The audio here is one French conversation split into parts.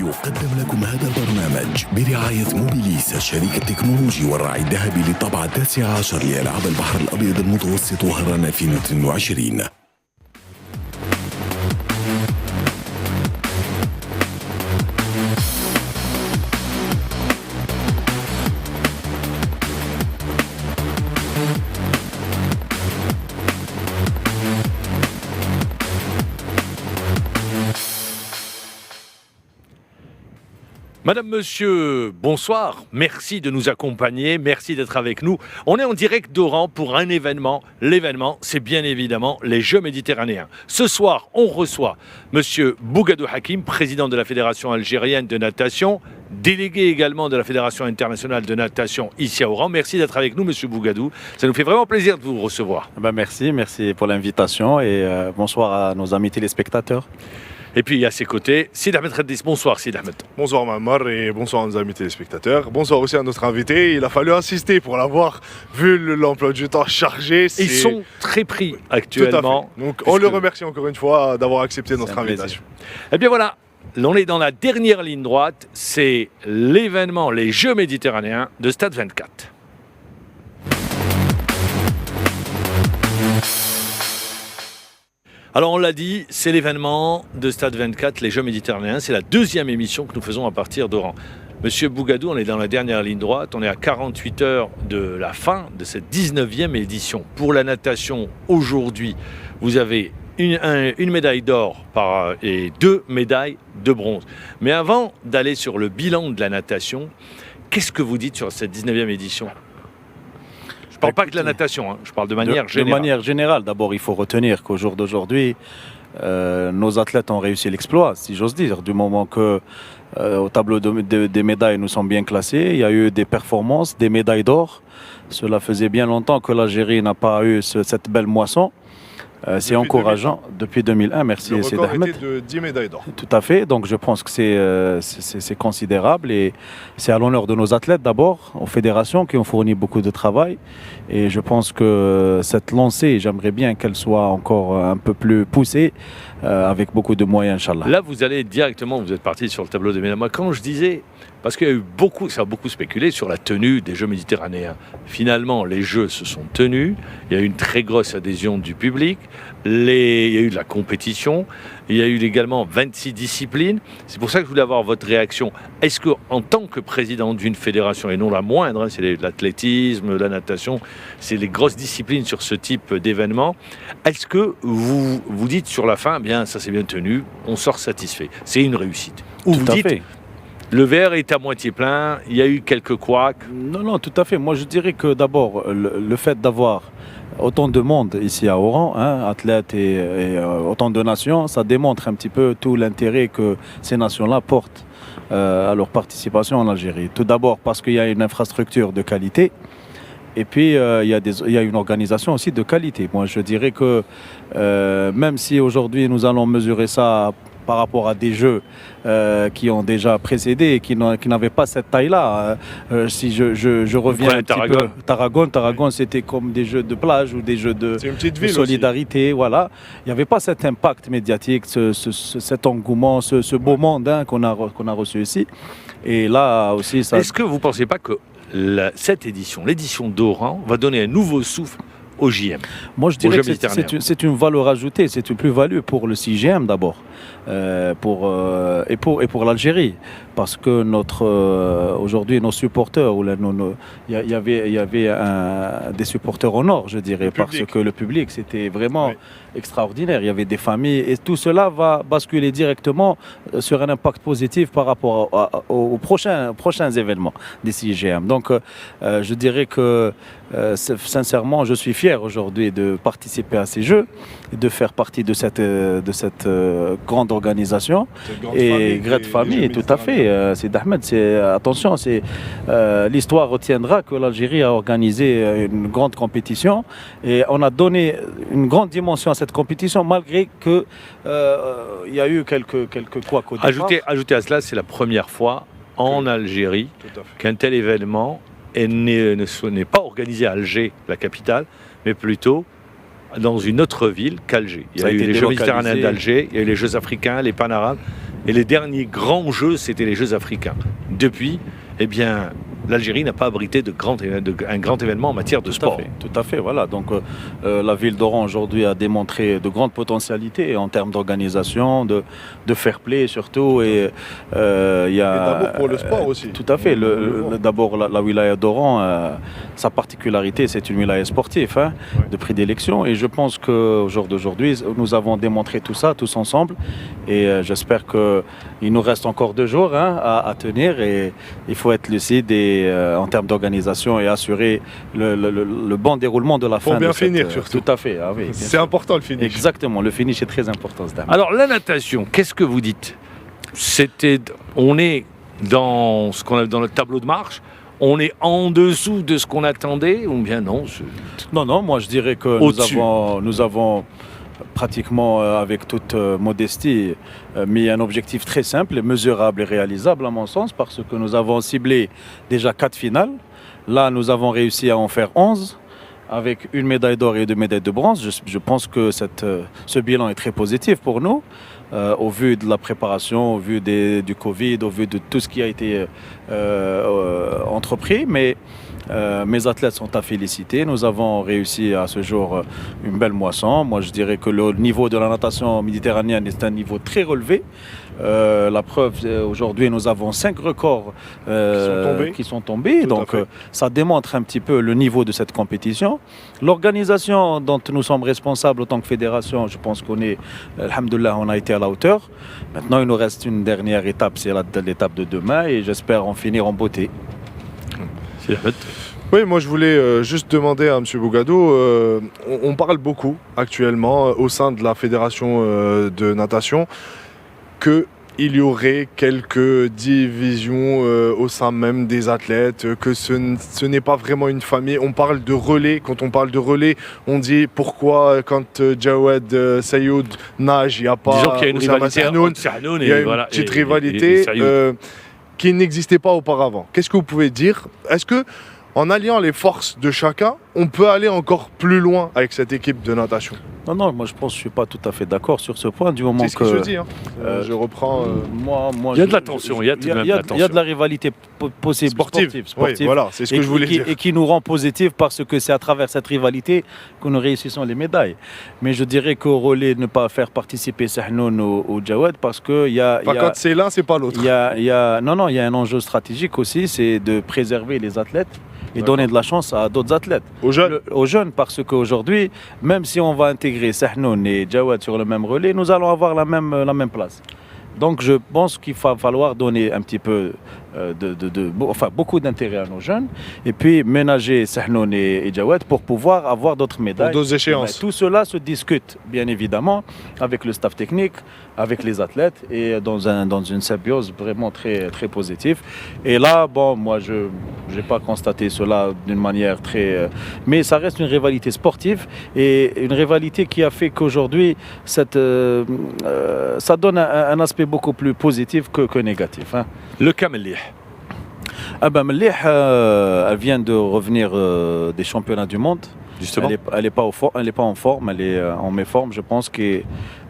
يقدم لكم هذا البرنامج برعاية موبيليس الشريك التكنولوجي والراعي الذهبي للطبعة 19 لألعاب البحر الأبيض المتوسط وهران 2022. Madame, monsieur, bonsoir. Merci de nous accompagner. Merci d'être avec nous. On est en direct d'Oran pour un événement. L'événement, c'est bien évidemment les Jeux méditerranéens. Ce soir, on reçoit monsieur Bougadou Hakim, président de la Fédération algérienne de natation, délégué également de la Fédération internationale de natation ici à Oran. Merci d'être avec nous, monsieur Bougadou. Ça nous fait vraiment plaisir de vous recevoir. Merci pour l'invitation et bonsoir à nos amis téléspectateurs. Et puis à ses côtés, Sid Ahmed Khaddis. Bonsoir Sid Ahmed. Bonsoir Mamar et bonsoir à nos amis téléspectateurs. Bonsoir aussi à notre invité. Il a fallu insister pour l'avoir, vu l'emploi du temps chargé. Ils sont très pris actuellement. Donc on le remercie encore une fois d'avoir accepté notre invitation. Eh bien voilà, on est dans la dernière ligne droite. C'est l'événement, les Jeux méditerranéens de Stade 24. Alors on l'a dit, c'est l'événement de Stade 24, les Jeux méditerranéens. C'est la deuxième émission que nous faisons à partir d'Oran. Monsieur Bougadou, on est dans la dernière ligne droite. On est à 48 heures de la fin de cette 19e édition. Pour la natation, aujourd'hui, vous avez une médaille d'or et 2 médailles de bronze. Mais avant d'aller sur le bilan de la natation, qu'est-ce que vous dites sur cette 19e édition ? Je ne parle pas que de la natation, hein. Je parle de manière générale. De manière générale, d'abord, il faut retenir qu'au jour d'aujourd'hui, nos athlètes ont réussi l'exploit, si j'ose dire, du moment que au tableau des médailles, nous sommes bien classés. Il y a eu des performances, des médailles d'or. Cela faisait bien longtemps que l'Algérie n'a pas eu cette belle moisson. C'est encourageant. Depuis 2001, merci Sid Ahmed. Le record était de 10 médailles d'or. Tout à fait, donc je pense que c'est considérable et c'est à l'honneur de nos athlètes d'abord, aux fédérations qui ont fourni beaucoup de travail et je pense que cette lancée, j'aimerais bien qu'elle soit encore un peu plus poussée avec beaucoup de moyens, Inch'Allah. Là, vous allez directement, vous êtes parti sur le tableau des médailles. Moi, quand je disais, parce qu'il y a eu beaucoup, ça a beaucoup spéculé sur la tenue des Jeux méditerranéens. Finalement, les Jeux se sont tenus, il y a eu une très grosse adhésion du public, il y a eu de la compétition, il y a eu également 26 disciplines. C'est pour ça que je voulais avoir votre réaction. Est-ce que, en tant que président d'une fédération, et non la moindre, hein, c'est l'athlétisme, la natation, c'est les grosses disciplines sur ce type d'événement, est-ce que vous vous dites sur la fin, bien ça s'est bien tenu, on sort satisfait, c'est une réussite? Ou vous dites, le verre est à moitié plein, il y a eu quelques couacs? Non, tout à fait. Moi, je dirais que d'abord, le fait d'avoir autant de monde ici à Oran, hein, athlètes et autant de nations, ça démontre un petit peu tout l'intérêt que ces nations-là portent à leur participation en Algérie. Tout d'abord parce qu'il y a une infrastructure de qualité. Et puis, il y a une organisation aussi de qualité. Moi, je dirais que même si aujourd'hui, nous allons mesurer ça par rapport à des jeux qui ont déjà précédé et qui n'avaient pas cette taille-là. Si je reviens un petit peu, Tarragone, c'était comme des jeux de plage ou des jeux de solidarité. Voilà. Il n'y avait pas cet impact médiatique, cet engouement, ce beau monde qu'on a reçu ici. Et là aussi, ça... Est-ce que vous ne pensez pas que cette édition, l'édition d'Oran, va donner un nouveau souffle au JM? Moi, je dirais que c'est une valeur ajoutée, c'est une plus-value pour le CIGM d'abord, et pour l'Algérie, parce que aujourd'hui nos supporters, il y avait des supporters au nord, je dirais, parce que le public c'était vraiment extraordinaire. Il y avait des familles et tout cela va basculer directement sur un impact positif par rapport aux prochains événements des CIGM. Donc, je dirais que sincèrement, je suis fier aujourd'hui de participer à ces Jeux et de faire partie de cette grande organisation et grande famille, tout à fait. C'est Ahmed, attention, l'histoire retiendra que l'Algérie a organisé une grande compétition et on a donné une grande dimension à cette compétition malgré que il y a eu quelques couacs au départ. Ajoutez à cela, c'est la première fois en Algérie qu'un tel événement n'est pas organisé à Alger, la capitale, mais plutôt dans une autre ville qu'Alger. Il y a eu les Jeux méditerranéens d'Alger, il y a eu les Jeux africains, les Pan-Arabes. Et les derniers grands jeux, c'était les Jeux africains. Depuis, eh bien, l'Algérie n'a pas abrité un grand événement en matière de sport. Tout à fait, voilà. Donc la ville d'Oran aujourd'hui a démontré de grandes potentialités en termes d'organisation, de fair play surtout. Et d'abord pour le sport aussi. Tout à fait. D'abord la wilaya d'Oran, sa particularité, c'est une wilaya sportive, de prédilection. Et je pense qu'au jour d'aujourd'hui, nous avons démontré tout ça tous ensemble. Et j'espère qu'il nous reste encore 2 jours à tenir. Et il faut être lucide en termes d'organisation et assurer le bon déroulement de la fin. Pour bien finir surtout. Tout à fait. Ah oui, c'est important le finish. Exactement, le finish est très important. Alors la natation, qu'est-ce que vous dites? On est dans ce qu'on a dans le tableau de marche. On est en dessous de ce qu'on attendait ou bien non? Non, moi je dirais que nous avons pratiquement, avec toute modestie, mis un objectif très simple et mesurable et réalisable à mon sens, parce que nous avons ciblé déjà 4 finales. Là, nous avons réussi à en faire 11, avec 1 médaille d'or et 2 médailles de bronze. Je pense que ce bilan est très positif pour nous, au vu de la préparation, au vu du Covid, au vu de tout ce qui a été entrepris. Mais mes athlètes sont à féliciter. Nous avons réussi à ce jour une belle moisson. Moi, je dirais que le niveau de la natation méditerranéenne est un niveau très relevé. La preuve, aujourd'hui, nous avons 5 records qui sont tombés. Donc, ça démontre un petit peu le niveau de cette compétition. L'organisation dont nous sommes responsables en tant que fédération, je pense qu'on est, alhamdoulilah, on a été à la hauteur. Maintenant, il nous reste une dernière étape, c'est l'étape de demain, et j'espère en finir en beauté. Oui, moi je voulais juste demander à M. Bougadou, on parle beaucoup actuellement au sein de la fédération de natation qu'il y aurait quelques divisions au sein même des athlètes, que ce n'est pas vraiment une famille. On parle de relais. Quand on parle de relais, on dit pourquoi quand Jawed Sayoud nage, il n'y a pas... Disons qu'il y a une rivalité entre Sernoun et une petite rivalité qui n'existait pas auparavant. Qu'est-ce que vous pouvez dire? Est-ce que en alliant les forces de chacun, on peut aller encore plus loin avec cette équipe de natation? Non, moi je pense que je ne suis pas tout à fait d'accord sur ce point, du moment c'est ce que je dis. Je reprends. Moi, il y a de la tension, il y a de la rivalité possible sportive. Oui, voilà, c'est ce que je voulais dire. Et qui nous rend positifs parce que c'est à travers cette rivalité que nous réussissons les médailles. Mais je dirais qu'au relais, ne pas faire participer Sahnoun ou Jawed parce que quand c'est l'un, c'est pas l'autre. Il y a un enjeu stratégique aussi, c'est de préserver les athlètes et donner de la chance à d'autres athlètes. Aux jeunes, parce qu'aujourd'hui, même si on va intégrer Sahnoun et Jawed sur le même relais, nous allons avoir la même place. Donc je pense qu'il va falloir donner un petit peu beaucoup d'intérêt à nos jeunes et puis ménager Sahnoun et Jawed pour pouvoir avoir d'autres médailles. Pour d'autres échéances. Tout cela se discute bien évidemment avec le staff technique, avec les athlètes et dans une symbiose vraiment très, très positive. Et là, moi je n'ai pas constaté cela d'une manière très... mais ça reste une rivalité sportive et une rivalité qui a fait qu'aujourd'hui ça donne un aspect beaucoup plus positif que négatif. Le cas Mellih. Mellih, elle vient de revenir des championnats du monde. Justement. Elle n'est pas en forme, elle est en méforme. Je pense qu'elle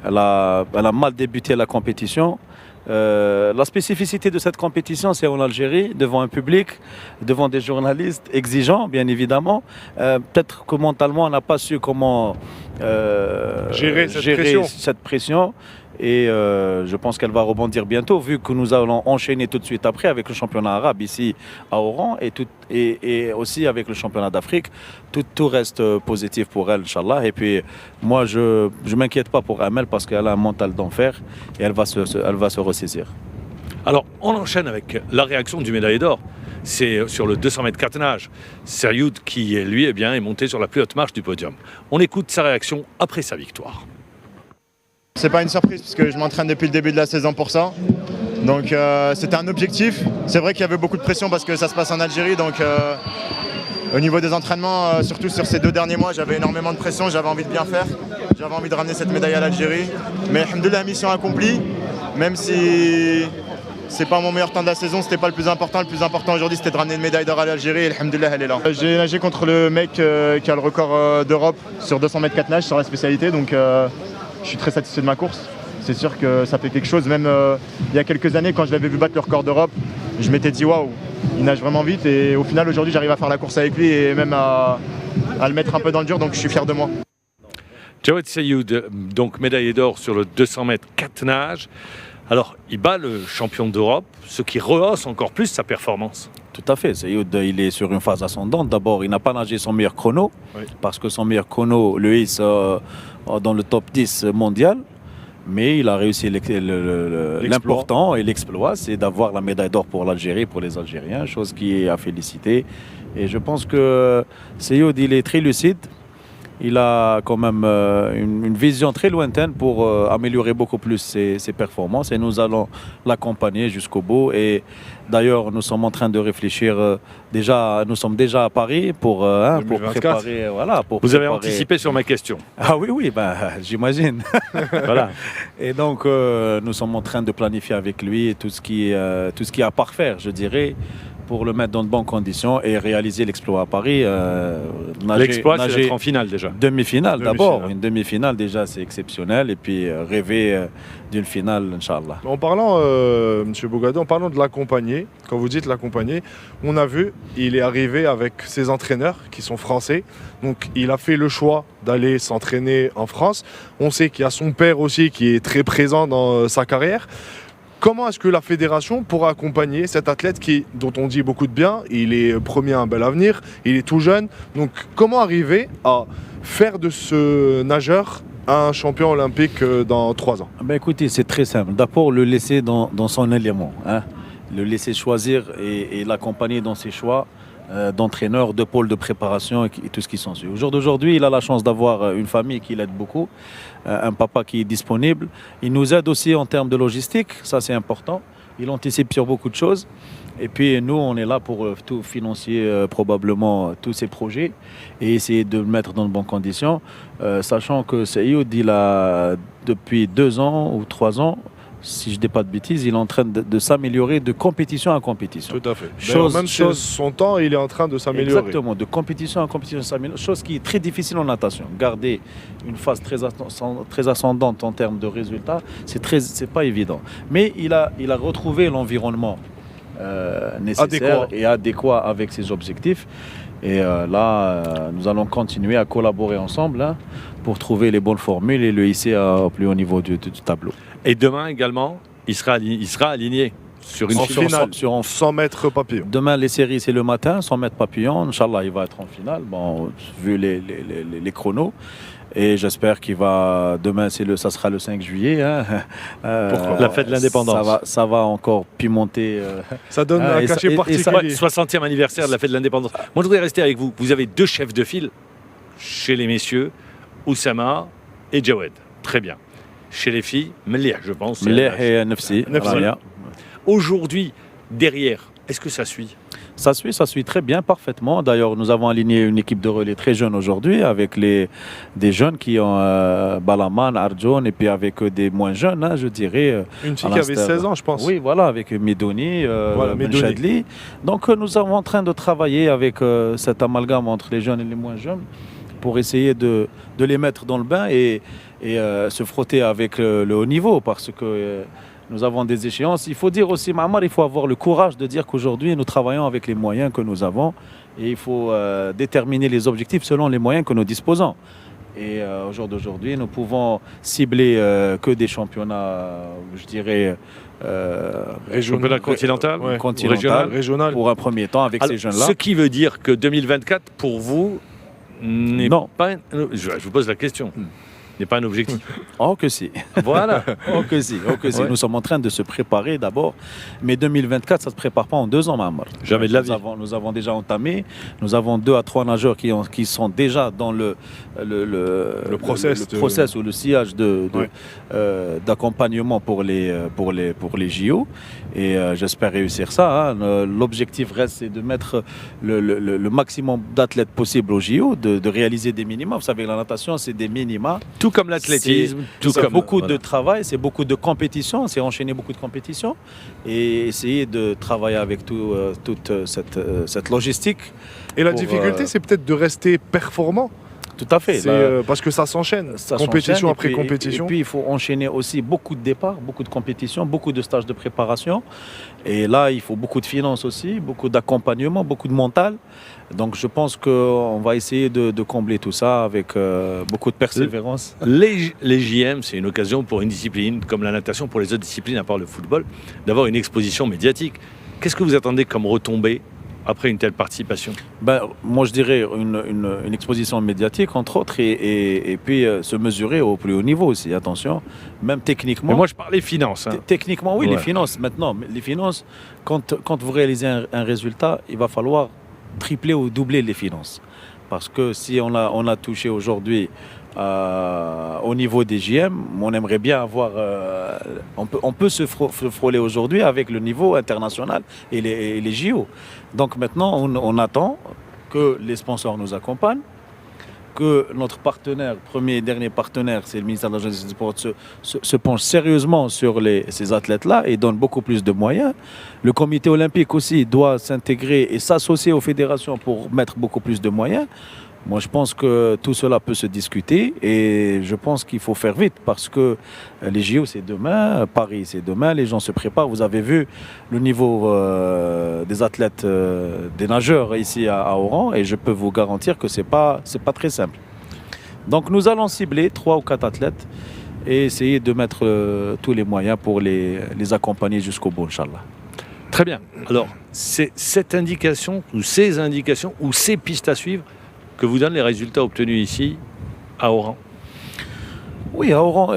a mal débuté la compétition. La spécificité de cette compétition, c'est en Algérie, devant un public, devant des journalistes exigeants, bien évidemment. Peut-être que mentalement, on n'a pas su comment gérer cette pression. Et je pense qu'elle va rebondir bientôt, vu que nous allons enchaîner tout de suite après avec le championnat arabe ici à Oran et aussi avec le championnat d'Afrique. Tout reste positif pour elle, Inch'Allah. Et puis moi, je ne m'inquiète pas pour Amel parce qu'elle a un mental d'enfer et elle va se ressaisir. Alors, on enchaîne avec la réaction du médaillé d'or. C'est sur le 200 mètres catenage. Serioud qui, lui, est monté sur la plus haute marche du podium. On écoute sa réaction après sa victoire. C'est pas une surprise parce que je m'entraîne depuis le début de la saison pour ça. Donc c'était un objectif. C'est vrai qu'il y avait beaucoup de pression parce que ça se passe en Algérie. Donc au niveau des entraînements, surtout sur ces 2 derniers mois, j'avais énormément de pression. J'avais envie de bien faire. J'avais envie de ramener cette médaille à l'Algérie. Mais alhamdoulilah, la mission accomplie. Même si c'est pas mon meilleur temps de la saison, c'était pas le plus important. Le plus important aujourd'hui, c'était de ramener une médaille d'or à l'Algérie. Et alhamdoulilah, elle est là. J'ai nagé contre le mec qui a le record d'Europe sur 200 mètres catenage sur la spécialité. Donc je suis très satisfait de ma course. c'est sûr que ça fait quelque chose. Même il y a quelques années, quand je l'avais vu battre le record d'Europe, je m'étais dit waouh, il nage vraiment vite. Et au final, aujourd'hui, j'arrive à faire la course avec lui et même à le mettre un peu dans le dur. Donc je suis fier de moi. Jawed Seyoud, donc médaillé d'or sur le 200 mètres 4 nages. Alors, il bat le champion d'Europe, ce qui rehausse encore plus sa performance. Tout à fait. Seyoud, il est sur une phase ascendante. D'abord, il n'a pas nagé son meilleur chrono, parce que son meilleur chrono le hisse dans le top 10 mondial. Mais il a réussi l'important et l'exploit, c'est d'avoir la médaille d'or pour l'Algérie, pour les Algériens, chose qui est à féliciter. Et je pense que Seyoud, il est très lucide. Il a quand même une vision très lointaine pour améliorer beaucoup plus ses performances et nous allons l'accompagner jusqu'au bout. Et d'ailleurs, nous sommes en train de réfléchir nous sommes déjà à Paris pour préparer. Vous avez anticipé sur ma question. Ah oui, j'imagine. Voilà. Et donc, nous sommes en train de planifier avec lui tout ce qui est à parfaire, je dirais, pour le mettre dans de bonnes conditions et réaliser l'exploit à Paris. L'exploit, c'est d'être en finale déjà. Demi-finale d'abord. Une demi-finale déjà, c'est exceptionnel. Et puis rêver d'une finale, Inch'Allah. En parlant, M. Bougadou, en parlant de l'accompagner, quand vous dites l'accompagner, on a vu, il est arrivé avec ses entraîneurs qui sont français. Donc il a fait le choix d'aller s'entraîner en France. On sait qu'il y a son père aussi qui est très présent dans sa carrière. Comment est-ce que la fédération pourra accompagner cet athlète dont on dit beaucoup de bien, il est promis à un bel avenir, il est tout jeune. Donc comment arriver à faire de ce nageur un champion olympique dans 3 ans? Écoutez, c'est très simple. D'abord, le laisser dans son élément. Le laisser choisir et l'accompagner dans ses choix d'entraîneur, de pôle de préparation et tout ce qui s'ensuit. Au jour d'aujourd'hui, il a la chance d'avoir une famille qui l'aide beaucoup, un papa qui est disponible. Il nous aide aussi en termes de logistique, ça c'est important. Il anticipe sur beaucoup de choses. Et puis nous, on est là pour tout financer probablement tous ces projets et essayer de le mettre dans de bonnes conditions, sachant que Seyoud, il a depuis 2 ans ou 3 ans, si je ne dis pas de bêtises, il est en train de s'améliorer de compétition à compétition. Tout à fait. Même son temps, il est en train de s'améliorer. Exactement, de compétition à compétition, chose qui est très difficile en natation. Garder une phase très ascendante en termes de résultats, c'est pas évident. Mais il a retrouvé l'environnement nécessaire et adéquat avec ses objectifs. Et là, nous allons continuer à collaborer ensemble pour trouver les bonnes formules et le hisser au plus haut niveau du tableau. Et demain également, il sera aligné sur une finale. Sur 100 mètres papillon. Demain, les séries, c'est le matin, 100 mètres papillon. Inch'Allah, il va être en finale, vu les chronos. Et j'espère demain, ça sera le 5 juillet. Pourquoi la fête de l'indépendance. Ça va encore pimenter. Ça donne un cachet particulier. 60e anniversaire de la fête de l'indépendance. Moi, je voudrais rester avec vous. Vous avez 2 chefs de file chez les messieurs, Oussama et Jawed. Très bien. Chez les filles, Meliah, je pense. Meliah et Nefsi. Aujourd'hui, derrière, est-ce que ça suit ? Ça suit très bien, parfaitement. D'ailleurs, nous avons aligné une équipe de relais très jeune aujourd'hui, avec des jeunes qui ont Balaman, Arjoun, et puis avec des moins jeunes, je dirais. Une fille qui avait 16 ans, je pense. Oui, voilà, avec Medouni, Chadli. Donc, nous sommes en train de travailler avec cet amalgame entre les jeunes et les moins jeunes pour essayer de les mettre dans le bain et se frotter avec le haut niveau, parce que nous avons des échéances. Il faut dire aussi, Maamar, il faut avoir le courage de dire qu'aujourd'hui, nous travaillons avec les moyens que nous avons et il faut déterminer les objectifs selon les moyens que nous disposons. Et au jour d'aujourd'hui, nous pouvons cibler que des championnats, je dirais, championnat continental, régional, pour un premier temps avec ces jeunes-là. Ce qui veut dire que 2024, pour vous, n'est pas... Je vous pose la question. N'est pas un objectif. Oh que si. Voilà. Oh que si. Ouais. Nous sommes en train de se préparer d'abord. Mais 2024, ça ne se prépare pas en 2 ans, Maamar. Jamais de la vie. Nous avons déjà entamé. Nous avons 2 à 3 nageurs qui sont déjà dans le process ou le sillage d'accompagnement pour les JO. Et j'espère réussir ça. L'objectif reste, c'est de mettre le maximum d'athlètes possible aux JO, de réaliser des minima. Vous savez, la natation, c'est des minima. Tout comme l'athlétisme, c'est beaucoup de travail, c'est beaucoup de compétition, c'est enchaîner beaucoup de compétitions et essayer de travailler avec toute cette logistique. Et la difficulté, c'est peut-être de rester performant. Tout à fait. Parce que ça s'enchaîne, compétition après compétition. Et puis il faut enchaîner aussi beaucoup de départs, beaucoup de compétitions, beaucoup de stages de préparation. Et là, il faut beaucoup de finances aussi, beaucoup d'accompagnement, beaucoup de mental. Donc je pense qu'on va essayer de combler tout ça avec beaucoup de persévérance. Les JM, c'est une occasion pour une discipline comme la natation, pour les autres disciplines à part le football, d'avoir une exposition médiatique. Qu'est-ce que vous attendez comme retombée après une telle participation? Moi, je dirais une exposition médiatique, entre autres, et puis se mesurer au plus haut niveau aussi, attention, même techniquement. Mais moi, je parle des finances. Techniquement, oui, les finances. Maintenant, les finances, quand vous réalisez un résultat, il va falloir tripler ou doubler les finances. Parce que si on a touché aujourd'hui au niveau des JM, on aimerait bien avoir... on peut se frôler aujourd'hui avec le niveau international et les JO. Donc maintenant, on attend que les sponsors nous accompagnent, que notre partenaire, premier et dernier partenaire, c'est le ministère de la Jeunesse et des Sports, se penche sérieusement sur ces athlètes-là et donne beaucoup plus de moyens. Le comité olympique aussi doit s'intégrer et s'associer aux fédérations pour mettre beaucoup plus de moyens. Moi, je pense que tout cela peut se discuter et je pense qu'il faut faire vite parce que les JO, c'est demain, Paris, c'est demain, les gens se préparent. Vous avez vu le niveau des athlètes, des nageurs ici à Oran et je peux vous garantir que c'est pas très simple. Donc, nous allons cibler 3 ou 4 athlètes et essayer de mettre tous les moyens pour les accompagner jusqu'au bout, Inch'Allah. Très bien. Alors, c'est cette indication ou ces indications ou ces pistes à suivre que vous donnent les résultats obtenus ici, à Oran? Oui, à Oran,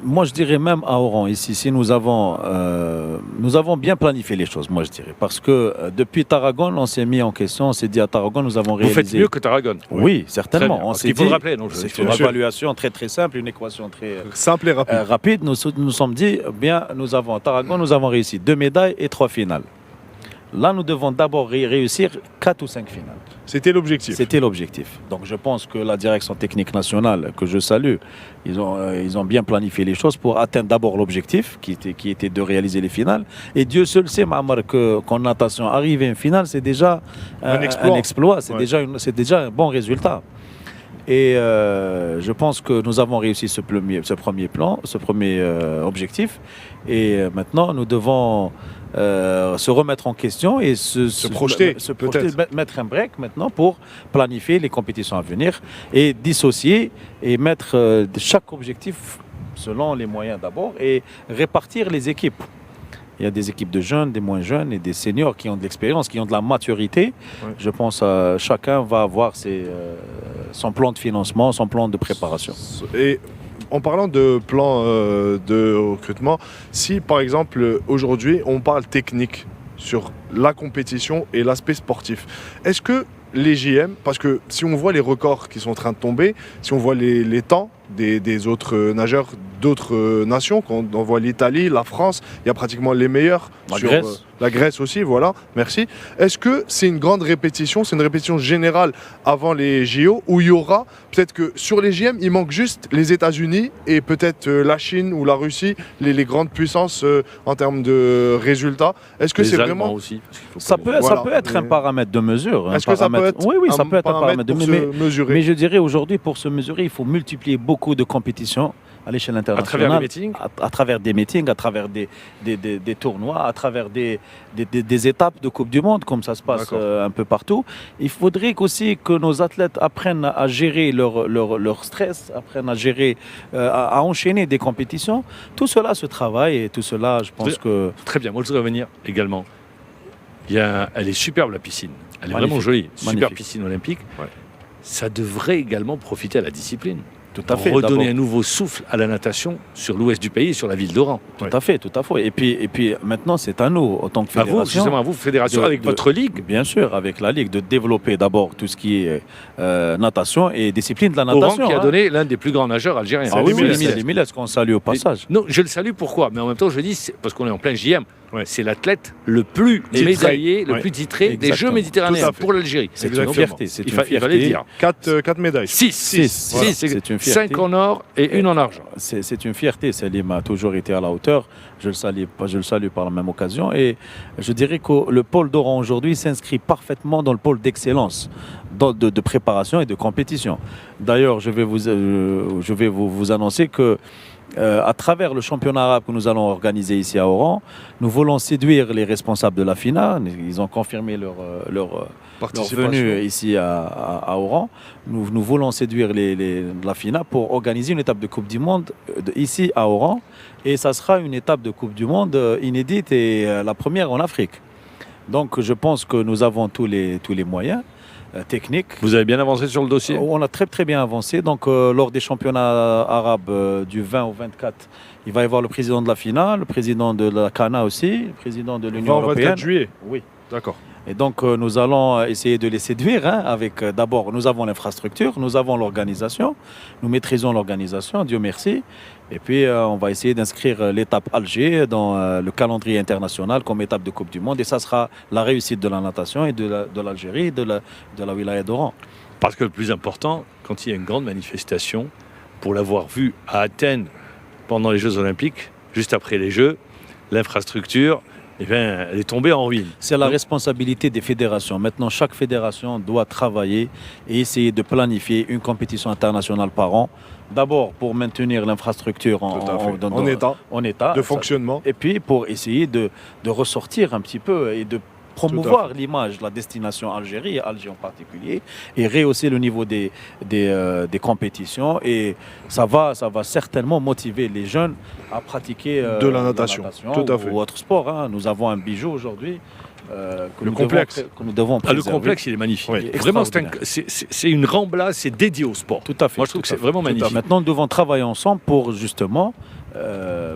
moi je dirais même à Oran, ici, si nous avons bien planifié les choses, moi je dirais. Parce que depuis Tarragone, on s'est mis en question, on s'est dit à Tarragone, nous avons réalisé... Vous faites mieux que Tarragone? Oui, certainement. On s'est il faut le rappeler. C'est une évaluation très très simple, une équation très simple et rapide. Nous sommes dit, bien, à Tarragone, nous avons réussi 2 médailles et 3 finales. Là, nous devons d'abord réussir 4 ou 5 finales. C'était l'objectif. C'était l'objectif. Donc, je pense que la direction technique nationale, que je salue, ils ont bien planifié les choses pour atteindre d'abord l'objectif, qui était de réaliser les finales. Et Dieu seul sait, Mahamar, qu'en natation, arriver à une finale, c'est déjà un exploit. C'est déjà un bon résultat. Et je pense que nous avons réussi ce premier objectif. Et maintenant, nous devons se remettre en question et se projeter, mettre un break maintenant pour planifier les compétitions à venir et dissocier et mettre chaque objectif selon les moyens d'abord et répartir les équipes. Il y a des équipes de jeunes, des moins jeunes et des seniors qui ont de l'expérience, qui ont de la maturité. Ouais. Je pense que chacun va avoir son plan de financement, son plan de préparation. Et en parlant de plan de recrutement, si par exemple aujourd'hui on parle technique sur la compétition et l'aspect sportif, est-ce que les JM, parce que si on voit les records qui sont en train de tomber, si on voit les temps des autres nageurs d'autres nations, quand on voit l'Italie, la France, il y a pratiquement les meilleurs. La Grèce aussi, voilà, merci. Est-ce que c'est une grande répétition, c'est une répétition générale avant les JO, où il y aura, peut-être que sur les JM, il manque juste les États-Unis et peut-être la Chine ou la Russie, les grandes puissances en termes de résultats. Est-ce que c'est vraiment... aussi, ça peut être un paramètre de mesure. Est-ce que ça peut être oui, ça peut être un paramètre de mesure. Mais je dirais aujourd'hui, pour se mesurer, il faut multiplier beaucoup de compétitions à l'échelle internationale. À travers des meetings, à travers des tournois, à travers des étapes de Coupe du Monde, comme ça se passe un peu partout. Il faudrait aussi que nos athlètes apprennent à gérer leur stress, apprennent à gérer, à enchaîner des compétitions. Tout cela se travaille et tout cela, je pense que... Très bien, moi je voudrais revenir également. Elle est superbe la piscine, elle est vraiment jolie. Super piscine olympique. Ouais. Ça devrait également profiter à la discipline. Tout à fait. Redonner un nouveau souffle à la natation sur l'ouest du pays et sur la ville d'Oran. Tout à fait. Et puis maintenant, c'est à nous, en tant que fédération. À vous, fédération, avec votre ligue. Bien sûr, avec la ligue, de développer d'abord tout ce qui est natation et discipline de la natation. Oran qui a donné l'un des plus grands nageurs algériens. Emiles, qu'on salue au passage. Non, je le salue pourquoi? Mais en même temps, je dis, parce qu'on est en plein JM. Ouais. C'est l'athlète le plus médaillé, le plus titré des Jeux méditerranéens pour l'Algérie. C'est une fierté. Il fallait dire. 4 médailles. 6. C'est une fierté. 5 en or et 1 en argent. C'est une fierté. Salim a toujours été à la hauteur. Je le salue par la même occasion. Et je dirais que le pôle d'Oran aujourd'hui s'inscrit parfaitement dans le pôle d'excellence de préparation et de compétition. D'ailleurs, je vais vous annoncer que à travers le championnat arabe que nous allons organiser ici à Oran, nous voulons séduire les responsables de la FINA. Ils ont confirmé leur venue ici à Oran. Nous voulons séduire la FINA pour organiser une étape de Coupe du Monde ici à Oran. Et ça sera une étape de Coupe du Monde inédite et la première en Afrique. Donc je pense que nous avons tous les moyens techniques. Vous avez bien avancé sur le dossier ? On a très très bien avancé. Donc lors des championnats arabes du 20 au 24, il va y avoir le président de la FINA, le président de la CANA aussi, le président de l'Union européenne. 24 juillet. Oui. D'accord. Et donc nous allons essayer de les séduire avec d'abord nous avons l'infrastructure, nous avons l'organisation, nous maîtrisons l'organisation, Dieu merci. Et puis on va essayer d'inscrire l'étape Alger dans le calendrier international comme étape de Coupe du Monde et ça sera la réussite de la natation et de l'Algérie, de la wilaya d'Oran. Parce que le plus important, quand il y a une grande manifestation, pour l'avoir vu à Athènes pendant les Jeux Olympiques, juste après les Jeux, l'infrastructure, elle est tombée en ruine. C'est la responsabilité des fédérations. Maintenant, chaque fédération doit travailler et essayer de planifier une compétition internationale par an. D'abord pour maintenir l'infrastructure en état de fonctionnement. Et puis pour essayer de ressortir un petit peu et de promouvoir l'image de la destination Algérie, et Alger en particulier, et rehausser le niveau des compétitions. Et ça va certainement motiver les jeunes à pratiquer de la natation tout à fait. Ou autre sport. Nous avons un bijou aujourd'hui. Le complexe. Que nous devons préserver. Le complexe, il est magnifique. Oui. Vraiment, c'est une Rambla, c'est dédié au sport. Tout à fait. Moi, je trouve que c'est vraiment magnifique. Maintenant, nous devons travailler ensemble pour justement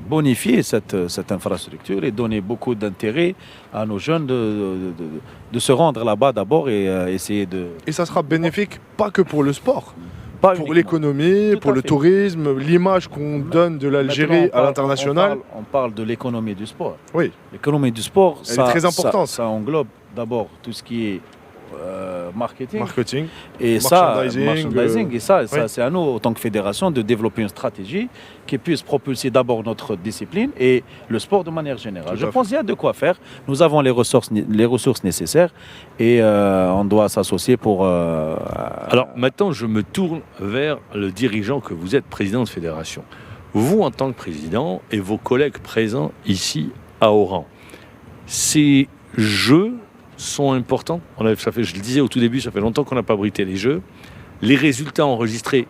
bonifier cette infrastructure et donner beaucoup d'intérêt à nos jeunes de se rendre là-bas d'abord et essayer de... Et ça sera bénéfique pas que pour le sport. Pour l'économie, Tout pour à le fait. tourisme, l'image qu'on donne de l'Algérie à l'international. On parle de l'économie du sport. Oui. L'économie du sport, Elle est très importante. Ça englobe d'abord tout ce qui est marketing. Et merchandising. Et ça, oui. c'est à nous, en tant que fédération, de développer une stratégie qui puisse propulser d'abord notre discipline et le sport de manière générale. Je pense qu'il y a de quoi faire. Nous avons les ressources nécessaires et on doit s'associer pour... Alors maintenant, je me tourne vers le dirigeant que vous êtes, président de fédération. Vous, en tant que président, et vos collègues présents ici à Oran, ces jeux sont importants. Je le disais au tout début, ça fait longtemps qu'on n'a pas abrité les Jeux. Les résultats enregistrés,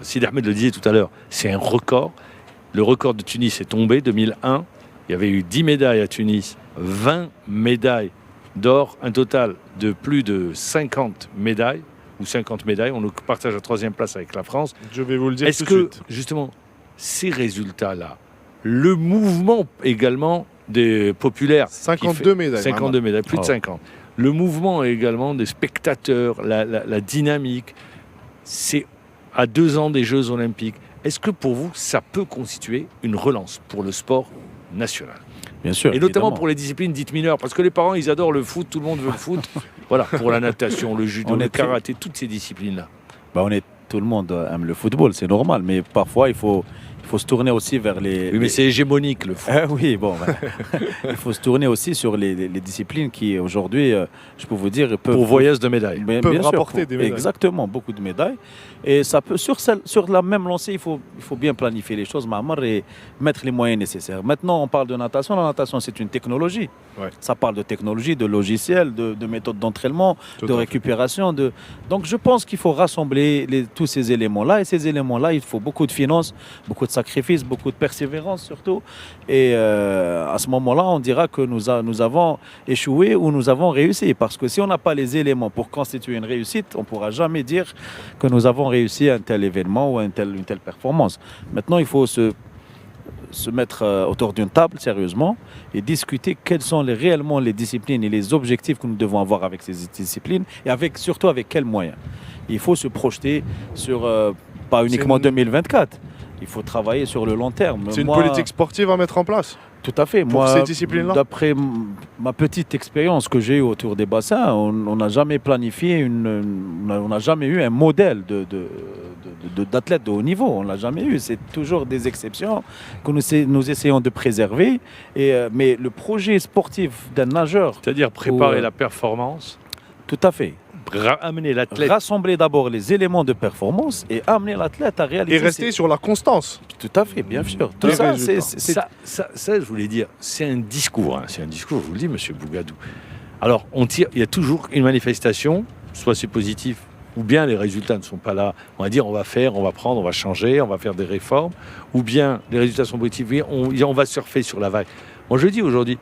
Sidi Ahmed le disait tout à l'heure, c'est un record. Le record de Tunis est tombé, 2001. Il y avait eu 10 médailles à Tunis, 20 médailles d'or, un total de plus de 50 médailles, ou 50 médailles. On nous partage la 3e place avec la France. Je vais vous le dire tout de suite. Est-ce que, justement, ces résultats-là, le mouvement également des populaires... 52 médailles. 52 médailles, plus de 50. Le mouvement également des spectateurs, la dynamique, c'est à 2 ans des Jeux Olympiques. Est-ce que pour vous, ça peut constituer une relance pour le sport national ? Bien sûr. Et notamment évidemment. pour les disciplines dites mineures, parce que les parents, ils adorent le foot, tout le monde veut le foot. Voilà, pour la natation, le judo, le karaté, toutes ces disciplines-là. Tout le monde aime le football, c'est normal, mais parfois il faut se tourner aussi vers les... Oui, mais c'est hégémonique le foot. Oui, bon, il faut se tourner aussi sur les disciplines qui aujourd'hui, je peux vous dire, peuvent... Pourvoyeuses de médailles. Peuvent rapporter des médailles. Exactement, beaucoup de médailles. Et ça peut, sur la même lancée, il faut bien planifier les choses, Mahmoud, et mettre les moyens nécessaires. Maintenant, on parle de natation. La natation, c'est une technologie. Ouais. Ça parle de technologie, de logiciels, de méthodes d'entraînement, de récupération. Donc, je pense qu'il faut rassembler tous ces éléments-là. Et ces éléments-là, il faut beaucoup de finances, beaucoup de sacrifices, beaucoup de persévérance surtout. Et à ce moment-là, on dira que nous avons échoué ou nous avons réussi. Parce que si on n'a pas les éléments pour constituer une réussite, on ne pourra jamais dire que nous avons réussi un tel événement ou une telle performance. Maintenant, il faut se mettre autour d'une table sérieusement et discuter quelles sont réellement les disciplines et les objectifs que nous devons avoir avec ces disciplines et surtout avec quels moyens. Il faut se projeter sur pas uniquement 2024. Il faut travailler sur le long terme. C'est une politique sportive à mettre en place. Tout à fait. Pour ces disciplines-là. D'après ma petite expérience que j'ai eue autour des bassins, on n'a jamais planifié, on n'a jamais eu un modèle d'athlète de haut niveau. On l'a jamais eu. C'est toujours des exceptions que nous essayons de préserver. Mais le projet sportif d'un nageur... C'est-à-dire préparer la performance. Tout à fait. amener l'athlète. Rassembler d'abord les éléments de performance et amener l'athlète à réaliser. Et rester sur la constance. Tout à fait, bien sûr. Tout ça, ça, je voulais dire, c'est un discours. C'est un discours, je vous le dis, monsieur Bougadou. Alors, il y a toujours une manifestation, soit c'est positif, ou bien les résultats ne sont pas là. On va dire, on va faire, on va prendre, on va changer, on va faire des réformes, ou bien les résultats sont positifs, on va surfer sur la vague. Moi, je dis aujourd'hui,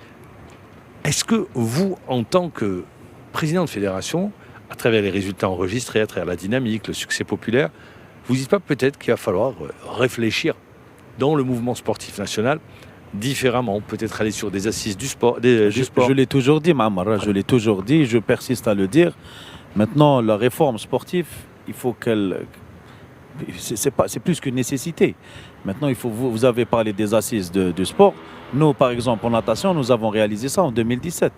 est-ce que vous, en tant que président de fédération, à travers les résultats enregistrés, à travers la dynamique, le succès populaire, vous dites pas peut-être qu'il va falloir réfléchir dans le mouvement sportif national différemment, peut-être aller sur des assises du sport. Je l'ai toujours dit, Mamara, je l'ai toujours dit, je persiste à le dire. Maintenant, la réforme sportive, il faut qu'elle... C'est plus qu'une nécessité. Maintenant, vous avez parlé des assises du sport. Nous, par exemple, en natation, nous avons réalisé ça en 2017.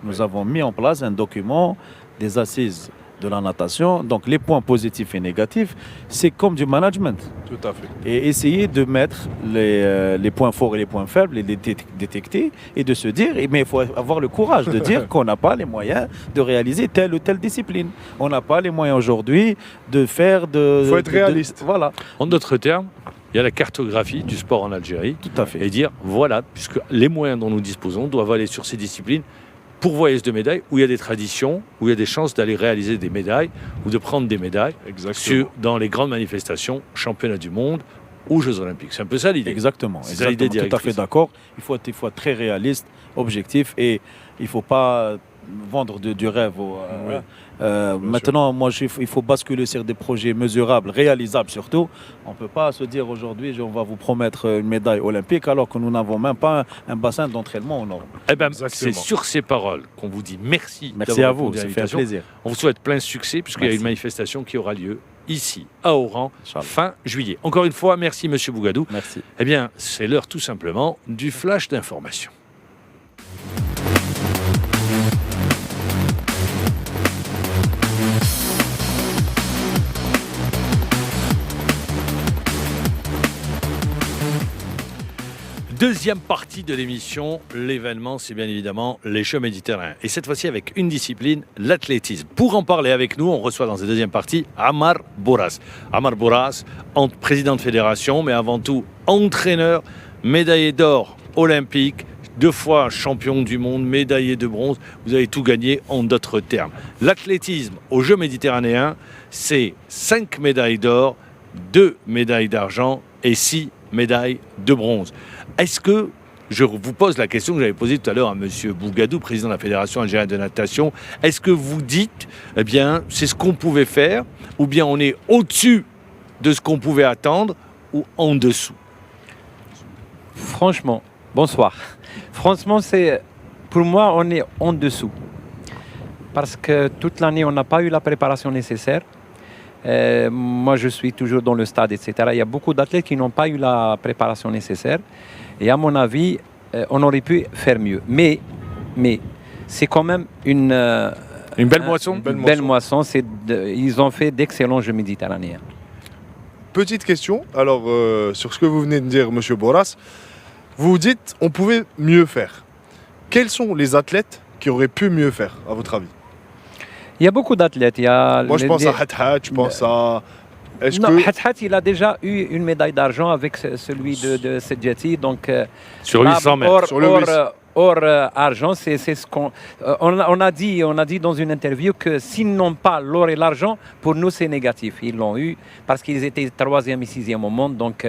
Nous avons mis en place un document des assises de la natation. Donc, les points positifs et négatifs, c'est comme du management. Tout à fait. Et essayer de mettre les points forts et les points faibles, et les détecter, et de se dire, mais il faut avoir le courage de dire qu'on n'a pas les moyens de réaliser telle ou telle discipline. On n'a pas les moyens aujourd'hui de faire de... Il faut être réaliste. Voilà. En d'autres termes, il y a la cartographie du sport en Algérie. Tout à fait. Et dire, voilà, puisque les moyens dont nous disposons doivent aller sur ces disciplines pourvoyeuse de médailles, où il y a des traditions, où il y a des chances d'aller réaliser des médailles ou de prendre des médailles dans les grandes manifestations, championnats du monde ou Jeux Olympiques. C'est un peu ça l'idée. Exactement. Ça, l'idée directrice. Tout à fait d'accord. Il faut être très réaliste, objectif, et il ne faut pas vendre du rêve. Maintenant, il faut basculer sur des projets mesurables, réalisables surtout. On ne peut pas se dire aujourd'hui, on va vous promettre une médaille olympique alors que nous n'avons même pas un bassin d'entraînement au nord. Eh ben, c'est sur ces paroles qu'on vous dit merci. Merci à vous, ça fait un plaisir. On vous souhaite plein succès puisqu'il y a une manifestation qui aura lieu ici, à Oran, fin juillet. Encore une fois, merci Monsieur Bougadou. Merci. Eh bien, c'est l'heure tout simplement du flash d'information. Deuxième partie de l'émission, l'événement, c'est bien évidemment les Jeux méditerranéens. Et cette fois-ci avec une discipline, l'athlétisme. Pour en parler avec nous, on reçoit dans cette deuxième partie Ammar Bourras. Ammar Bourras, président de fédération, mais avant tout entraîneur, médaillé d'or olympique, 2 fois champion du monde, médaillé de bronze. Vous avez tout gagné en d'autres termes. L'athlétisme aux Jeux méditerranéens, c'est 5 médailles d'or, 2 médailles d'argent et 6 médailles de bronze. Est-ce que, je vous pose la question que j'avais posée tout à l'heure à M. Bougadou, président de la Fédération algérienne de natation, est-ce que vous dites, eh bien, c'est ce qu'on pouvait faire, ou bien on est au-dessus de ce qu'on pouvait attendre, ou en dessous? Franchement, bonsoir. Franchement, pour moi, on est en dessous. Parce que toute l'année, on n'a pas eu la préparation nécessaire. Moi, je suis toujours dans le stade, etc. Il y a beaucoup d'athlètes qui n'ont pas eu la préparation nécessaire. Et à mon avis, on aurait pu faire mieux. Mais c'est quand même une belle moisson. Une belle moisson. Ils ont fait d'excellents Jeux méditerranéens. Petite question, alors sur ce que vous venez de dire, M. Bourras, vous dites on pouvait mieux faire. Quels sont les athlètes qui auraient pu mieux faire, à votre avis? Il y a beaucoup d'athlètes. Moi, je pense à Hathat, je pense à... Hathat, il a déjà eu une médaille d'argent avec celui de Sedjati. Donc, sur 800 mètres. Hors argent, c'est ce qu'on... on a dit dans une interview que s'ils n'ont pas l'or et l'argent, pour nous, c'est négatif. Ils l'ont eu parce qu'ils étaient 3e et 6e au monde. Donc,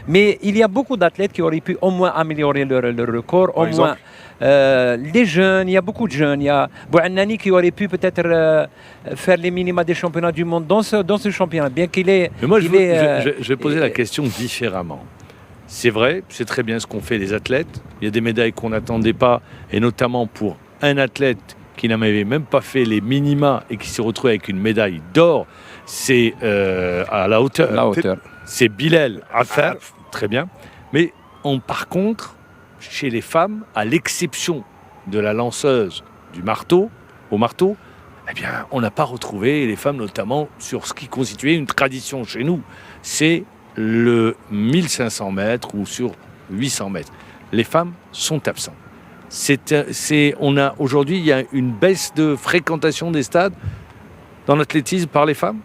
mais il y a beaucoup d'athlètes qui auraient pu au moins améliorer leur record. Au moins, les jeunes, il y a beaucoup de jeunes. Il y a Bouannani qui aurait pu peut-être faire les minima des championnats du monde dans ce championnat, bien qu'il est... Mais moi, je vais poser la question différemment. C'est vrai, c'est très bien ce qu'ont fait les athlètes. Il y a des médailles qu'on n'attendait pas, et notamment pour un athlète qui n'avait même pas fait les minima et qui s'est retrouvé avec une médaille d'or. C'est à la hauteur. C'est Bilal Affar, très bien. Mais par contre, chez les femmes, à l'exception de la lanceuse au marteau, eh bien, on n'a pas retrouvé les femmes, notamment sur ce qui constituait une tradition chez nous. C'est le 1500 mètres ou sur 800 mètres. Les femmes sont absentes. Aujourd'hui, il y a une baisse de fréquentation des stades. dans l'athlétisme par les femmes?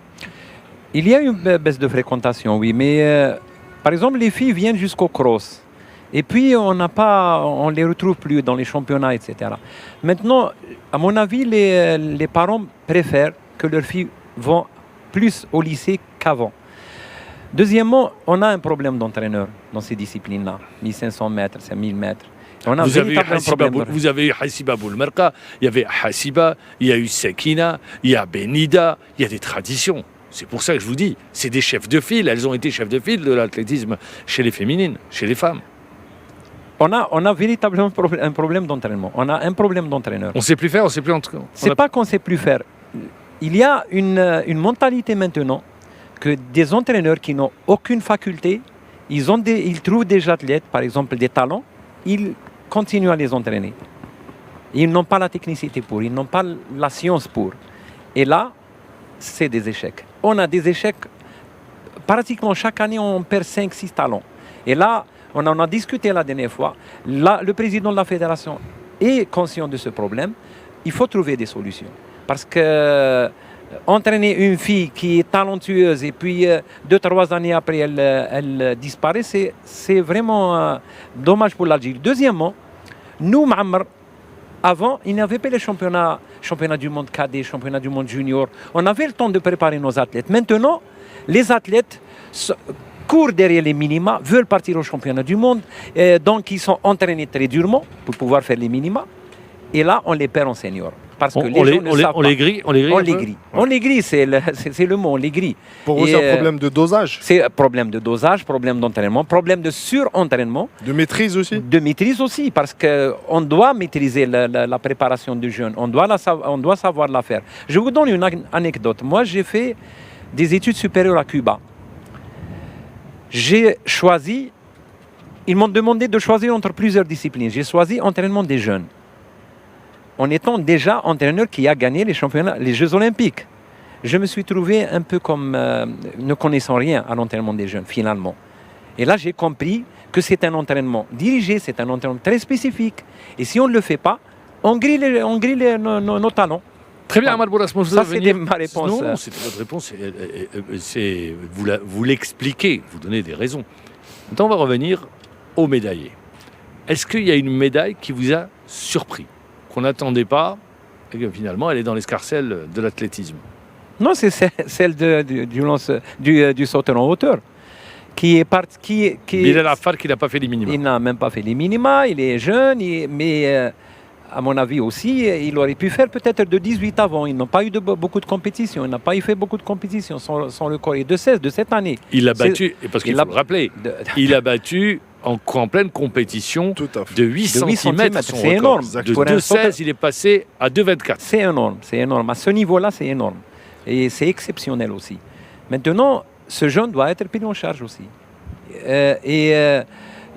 Il y a une baisse de fréquentation, oui, mais par exemple, les filles viennent jusqu'au cross. Et puis, on ne les retrouve plus dans les championnats, etc. Maintenant, à mon avis, les parents préfèrent que leurs filles vont plus au lycée qu'avant. Deuxièmement, on a un problème d'entraîneur dans ces disciplines-là. 1500 mètres, 5000 mètres. On a vous avez eu Hassiba Boulmerka, il y avait Hassiba, il y a eu Sekina, il y a Benida, il y a des traditions. C'est pour ça que je vous dis, c'est des chefs de file. Elles ont été chefs de file de l'athlétisme chez les féminines, chez les femmes. On a véritablement un problème d'entraînement. On a un problème d'entraîneur. On ne sait plus faire, on ne sait plus entraîner. C'est pas qu'on ne sait plus faire. Il y a une mentalité maintenant que des entraîneurs qui n'ont aucune faculté, ils trouvent des athlètes, par exemple des talents, ils continuent à les entraîner. Ils n'ont pas la technicité pour, ils n'ont pas la science pour. Et là, c'est des échecs. On a des échecs. Pratiquement chaque année, on perd 5-6 talents. Et là, on en a discuté la dernière fois. Là, le président de la fédération est conscient de ce problème. Il faut trouver des solutions. Parce que entraîner une fille qui est talentueuse et puis 2-3 années après, elle disparaît, c'est vraiment dommage pour l'Algérie. Deuxièmement, nous, Ma'amar, avant, il n'y avait pas les championnats du monde cadet, championnat du monde junior. On avait le temps de préparer nos athlètes. Maintenant, les athlètes courent derrière les minima, veulent partir au championnat du monde. Donc, ils sont entraînés très durement pour pouvoir faire les minima. Et là, on les perd en senior. Parce que on les grille. On les grille, c'est le mot, on les grille. Pour vous, c'est un problème de dosage? C'est un problème de dosage, problème d'entraînement, problème de surentraînement. De maîtrise aussi? De maîtrise aussi, parce qu'on doit maîtriser la préparation du jeune, on doit savoir la faire. Je vous donne une anecdote. Moi, j'ai fait des études supérieures à Cuba. J'ai choisi, ils m'ont demandé de choisir entre plusieurs disciplines. J'ai choisi entraînement des jeunes, en étant déjà entraîneur qui a gagné les championnats, les Jeux Olympiques. Je me suis trouvé un peu comme ne connaissant rien à l'entraînement des jeunes, finalement. Et là, j'ai compris que c'est un entraînement dirigé, c'est un entraînement très spécifique. Et si on ne le fait pas, on grille nos talents. Très bien, Ahmad Bourasma. Ça, c'était ma réponse. Non, c'était votre réponse. Vous l'expliquez, vous donnez des raisons. Maintenant, on va revenir aux médaillés. Est-ce qu'il y a une médaille qui vous a surpris, qu'on n'attendait pas, et que finalement, elle est dans l'escarcelle de l'athlétisme? Non, c'est celle du sauteur en hauteur. Bilal Affar qui n'a pas fait les minima. Il n'a même pas fait les minima, il est jeune, mais à mon avis aussi, il aurait pu faire peut-être de 18 avant. Ils n'ont pas eu beaucoup de compétitions, il n'a pas fait beaucoup de compétitions. Son record est de 16 de cette année. Il a battu, parce qu'il faut le rappeler, il a battu en pleine compétition de 8 cm. C'est énorme. De 2,16, il est passé à 2,24. C'est énorme. À ce niveau-là, c'est énorme. Et c'est exceptionnel aussi. Maintenant, ce jeune doit être pris en charge aussi.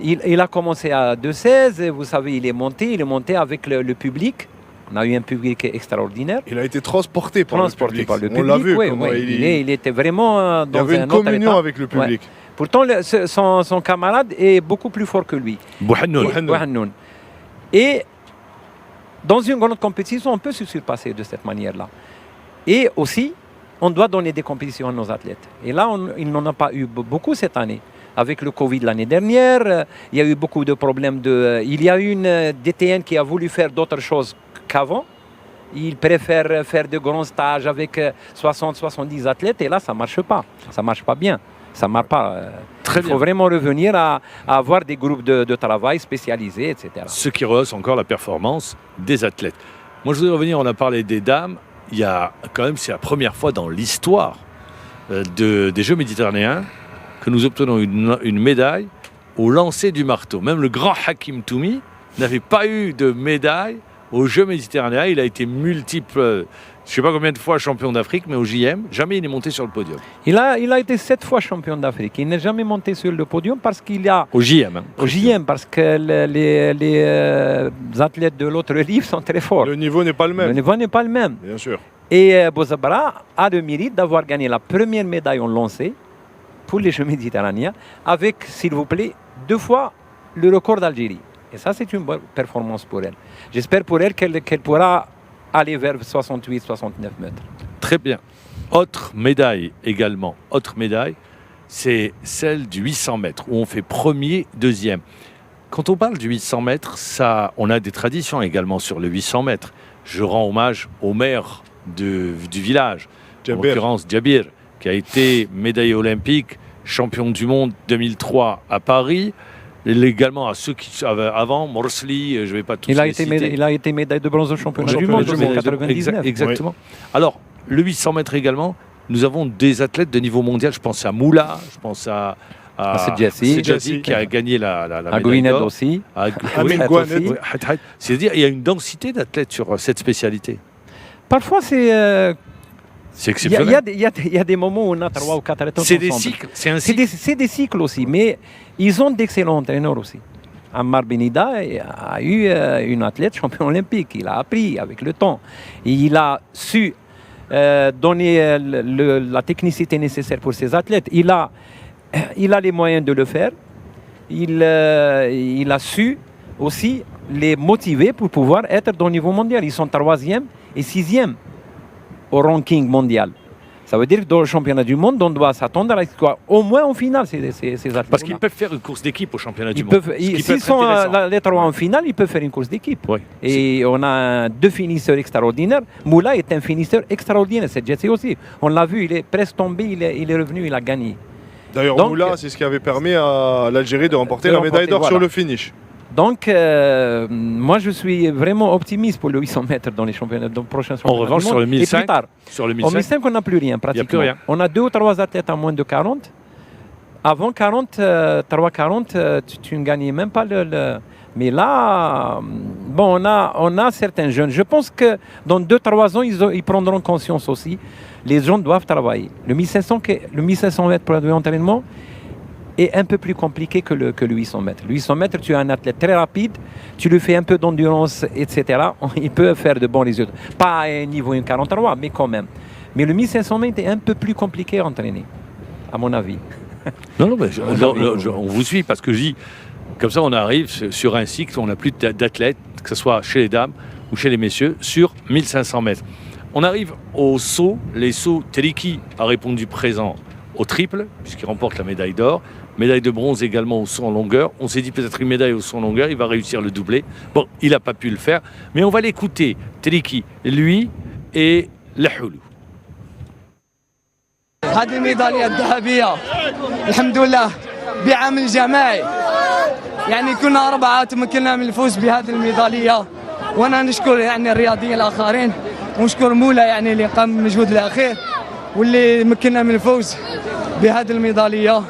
Il a commencé à 2,16, vous savez, il est monté avec le public. On a eu un public extraordinaire. Il a été transporté par le public. On l'a vu. Il était vraiment dans un autre état. Il y avait une communion avec le public. Ouais. Pourtant, son camarade est beaucoup plus fort que lui. Bouhannoun. Et dans une grande compétition, on peut se surpasser de cette manière-là. Et aussi, on doit donner des compétitions à nos athlètes. Et là, il n'en a pas eu beaucoup cette année. Avec le Covid l'année dernière, il y a eu beaucoup de problèmes. Il y a eu une DTN qui a voulu faire d'autres choses qu'avant. Il préfère faire de grands stages avec 60-70 athlètes et là, ça ne marche pas. Ça ne marche pas bien. Ça ne marche pas. Il faut vraiment revenir à avoir des groupes de travail spécialisés, etc. Ce qui rehausse encore la performance des athlètes. Moi, je voudrais revenir, on a parlé des dames. Il y a quand même, c'est la première fois dans l'histoire des Jeux méditerranéens que nous obtenons une médaille au lancer du marteau. Même le grand Hakim Toumi n'avait pas eu de médaille aux Jeux méditerranéens. Il a été multiple, je ne sais pas combien de fois champion d'Afrique, mais au JM, jamais il n'est monté sur le podium. Il a été 7 fois champion d'Afrique. Il n'est jamais monté sur le podium parce qu'il y a... Au JM. Au JM, parce que les athlètes de l'autre livre sont très forts. Le niveau n'est pas le même. Le niveau n'est pas le même. Bien sûr. Et Bozabara a le mérite d'avoir gagné la première médaille en lancer pour les Jeux méditerranéens, avec, s'il vous plaît, 2 fois le record d'Algérie. Et ça, c'est une bonne performance pour elle. J'espère pour elle qu'elle pourra aller vers 68-69 mètres. Très bien. Autre médaille également, c'est celle du 800 mètres, où on fait premier, deuxième. Quand on parle du 800 mètres, on a des traditions également sur le 800 mètres. Je rends hommage au maire du village, en l'occurrence Djabir, qui a été médaillé olympique, champion du monde 2003 à Paris. Également à ceux qui avaient avant, Morsli, je ne vais pas tous les citer. Il a été médaille de bronze au championnat du monde en 1999. Exactement. Oui. Alors, le 800 mètres également, nous avons des athlètes de niveau mondial. Je pense à Moula, je pense à Sedjassi qui a gagné la médaille d'or. Aussi. Amin Gouanet. C'est-à-dire il y a une densité d'athlètes sur cette spécialité. Parfois, c'est exceptionnel. Il y a des moments où on a 3 ou 4 athlètes ensemble. C'est des cycles. C'est des cycles aussi, mais ils ont d'excellents entraîneurs aussi. Ammar Benida a eu une athlète champion olympique. Il a appris avec le temps. Et il a su donner la technicité nécessaire pour ses athlètes. Il a les moyens de le faire. Il a su aussi les motiver pour pouvoir être dans le niveau mondial. Ils sont 3e et 6e au ranking mondial. Ça veut dire que dans le championnat du monde, on doit s'attendre à quoi, au moins en finale, ces athlètes. Parce qu'ils peuvent faire une course d'équipe au championnat du monde. S'ils sont les 3 en finale, ils peuvent faire une course d'équipe. Oui. Et on a 2 finisseurs extraordinaires. Moula est un finisseur extraordinaire, c'est Jesse aussi. On l'a vu, il est presque tombé, il est revenu, il a gagné. D'ailleurs, Moula, c'est ce qui avait permis à l'Algérie de remporter la médaille d'or sur le finish. Donc, moi, je suis vraiment optimiste pour le 800 mètres dans les championnats, dans le prochain championnat. En revanche, sur le 1500, et plus tard, au 1500, on n'a plus rien, pratiquement. Plus rien. On a 2 ou 3 athlètes à moins de 40. Avant 40, 3,40, tu ne gagnais même pas le... Mais là, bon, on a certains jeunes. Je pense que dans 2-3 ans, ils prendront conscience aussi. Les gens doivent travailler. Le 1500 mètres pour l'entraînement est un peu plus compliqué que le 800 mètres. Le 800 mètres, tu as un athlète très rapide, tu lui fais un peu d'endurance, etc. Il peut faire de bons résultats. Pas à un niveau 1,43, mais quand même. Mais le 1500 mètres est un peu plus compliqué à entraîner, à mon avis. Non, mais on vous suit parce que je dis, comme ça on arrive sur un cycle, on n'a plus d'athlètes, que ce soit chez les dames ou chez les messieurs, sur 1500 mètres. On arrive au saut, les sauts, Teliki a répondu présent au triple, puisqu'il remporte la médaille d'or. Médaille de bronze également au saut en longueur. On s'est dit peut-être une médaille au saut en longueur, il va réussir le doublé. Bon, il n'a pas pu le faire, mais on va l'écouter. Teliki, lui et Lahoulou. هذه الميدالية الذهبية الحمد لله بعمل جماعي يعني كنا 4 تمكنا من الفوز بهذه الميدالية وانا نشكر يعني الرياضيين الآخرين ونشكر مولا يعني اللي قام بالمجهود الأخير واللي مكننا من الفوز بهذه الميدالية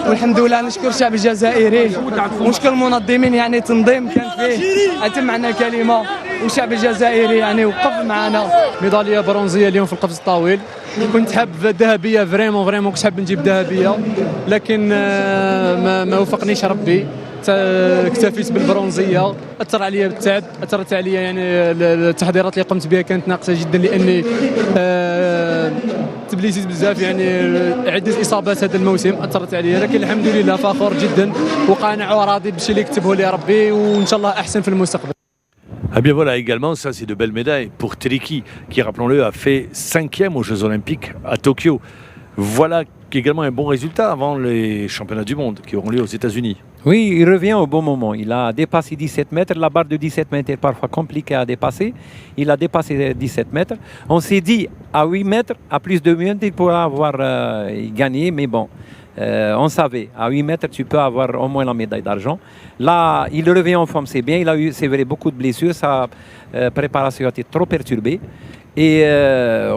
والحمد لله نشكر الشعب الجزائري ونشكر المنظمين يعني تنظيم كان فيه أتم معنا كلمة والشعب الجزائري يعني وقف معنا. ميدالية برونزية اليوم في القفز الطويل. كنت حاب ذهبية فريمون كنت حاب نجيب ذهبية لكن ما وفقنيش ربي. اكتفيت بالبرونزيه اثر عليا بالتعب اثرت عليا يعني التحضيرات اللي قمت بها كانت ناقصه جدا لاني تبليسيت بزاف يعني عده اصابات هذا الموسم اثرت عليا لكن الحمد لله فخور جدا وقانع وراضي بالشيء اللي كتبه لي ربي وان شاء الله احسن في المستقبل. Ah bien voilà, également, ça c'est de belles médailles pour Teliki, qui, rappelons-le, a fait 5e aux Jeux Olympiques à Tokyo. Voilà également un bon résultat avant les championnats du monde qui auront lieu aux États-Unis. Oui, il revient au bon moment. Il a dépassé 17 mètres. La barre de 17 mètres est parfois compliquée à dépasser. Il a dépassé 17 mètres. On s'est dit, à 8 mètres, à plus de 8 mètres, il pourra avoir gagné. Mais bon, on savait, à 8 mètres, tu peux avoir au moins la médaille d'argent. Là, il revient en forme, c'est bien. Il a eu, c'est vrai, beaucoup de blessures. Sa préparation a été trop perturbée. Et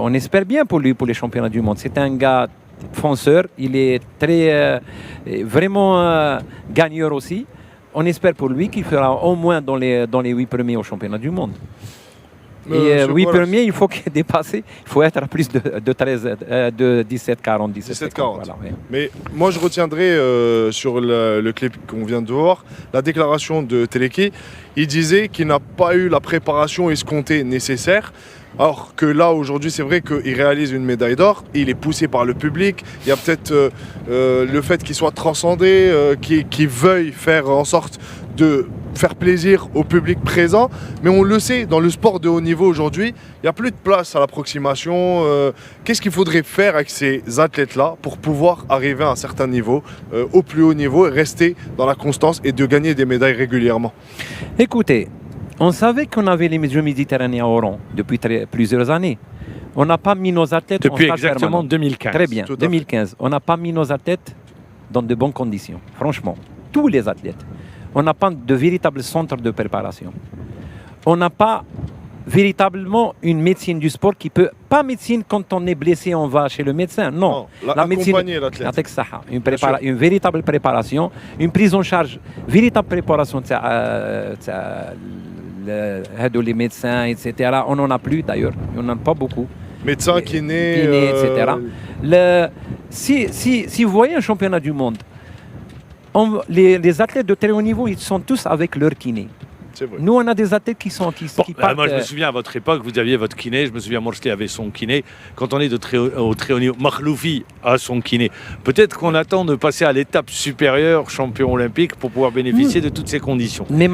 on espère bien pour lui, pour les championnats du monde. C'est un gars fonceur, il est très vraiment gagneur aussi. On espère pour lui qu'il fera au moins dans les 8 premiers au championnat du monde. Et 8 premiers, il faut qu'il dépasse, il faut être à plus de 13, de 17-40, 17-40. Voilà, ouais. Mais moi je retiendrai sur le clip qu'on vient de voir, la déclaration de Teleki. Il disait qu'il n'a pas eu la préparation escomptée nécessaire. Alors que là, aujourd'hui, c'est vrai qu'il réalise une médaille d'or, il est poussé par le public, il y a peut-être le fait qu'il soit transcendé, qu'il veuille faire en sorte de faire plaisir au public présent. Mais on le sait, dans le sport de haut niveau aujourd'hui, il n'y a plus de place à l'approximation. Qu'est-ce qu'il faudrait faire avec ces athlètes-là pour pouvoir arriver à un certain niveau, au plus haut niveau, et rester dans la constance et de gagner des médailles régulièrement? Écoutez, on savait qu'on avait les Jeux méditerranéens au rang depuis plusieurs années. On n'a pas mis nos athlètes depuis en stage exactement permanent. 2015. Très bien, 2015. On n'a pas mis nos athlètes dans de bonnes conditions, franchement. Tous les athlètes. On n'a pas de véritable centre de préparation. On n'a pas véritablement une médecine du sport qui peut... Pas médecine quand on est blessé, on va chez le médecin. Non. La médecine... l'athlète. Une véritable préparation, une prise en charge, véritable préparation. Les médecins, etc. On n'en a plus d'ailleurs. On n'en a pas beaucoup. Médecins, kinés, etc. Si vous voyez un championnat du monde, les athlètes de très haut niveau, ils sont tous avec leur kiné. Nous, on a des athlètes qui partent... Moi, je me souviens, à votre époque, vous aviez votre kiné. Je me souviens, Morsli avait son kiné. Quand on est au très haut niveau, Makhloufi a son kiné. Peut-être qu'on attend de passer à l'étape supérieure, champion olympique, pour pouvoir bénéficier de toutes ces conditions. Mais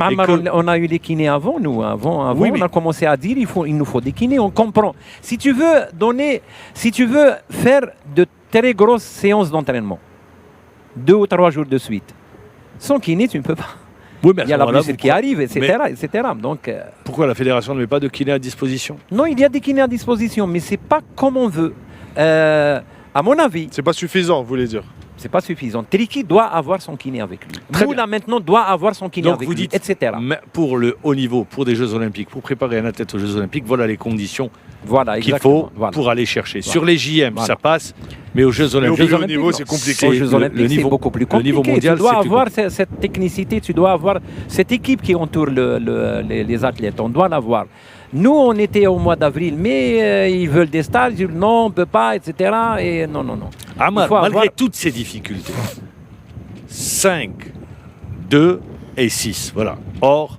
on a eu les kinés avant, nous. Avant oui, on a commencé à dire il nous faut des kinés. On comprend. Si tu veux faire de très grosses séances d'entraînement, 2 ou 3 jours de suite, sans kiné, tu ne peux pas. Oui, il y a la blessure qui arrive, etc. Donc, pourquoi la fédération ne met pas de kiné à disposition? Non, il y a des kinés à disposition, mais ce n'est pas comme on veut. À mon avis... C'est pas suffisant, vous voulez dire? C'est pas suffisant. Triki doit avoir son kiné avec lui. Moula maintenant doit avoir son kiné avec lui, etc. Mais pour le haut niveau, pour des Jeux Olympiques, pour préparer un athlète aux Jeux Olympiques, voilà les conditions qu'il faut pour aller chercher. Sur les JM, ça passe, mais aux Jeux Olympiques, au niveau, c'est compliqué. Aux Jeux Olympiques, c'est beaucoup plus compliqué. Le niveau mondial, tu dois avoir cette technicité, tu dois avoir cette équipe qui entoure les athlètes. On doit l'avoir. Nous, on était au mois d'avril, mais ils veulent des stages, ils disent non, on ne peut pas, etc. Et non. Amar, malgré toutes ces difficultés, 5, 2 et 6, voilà. Or,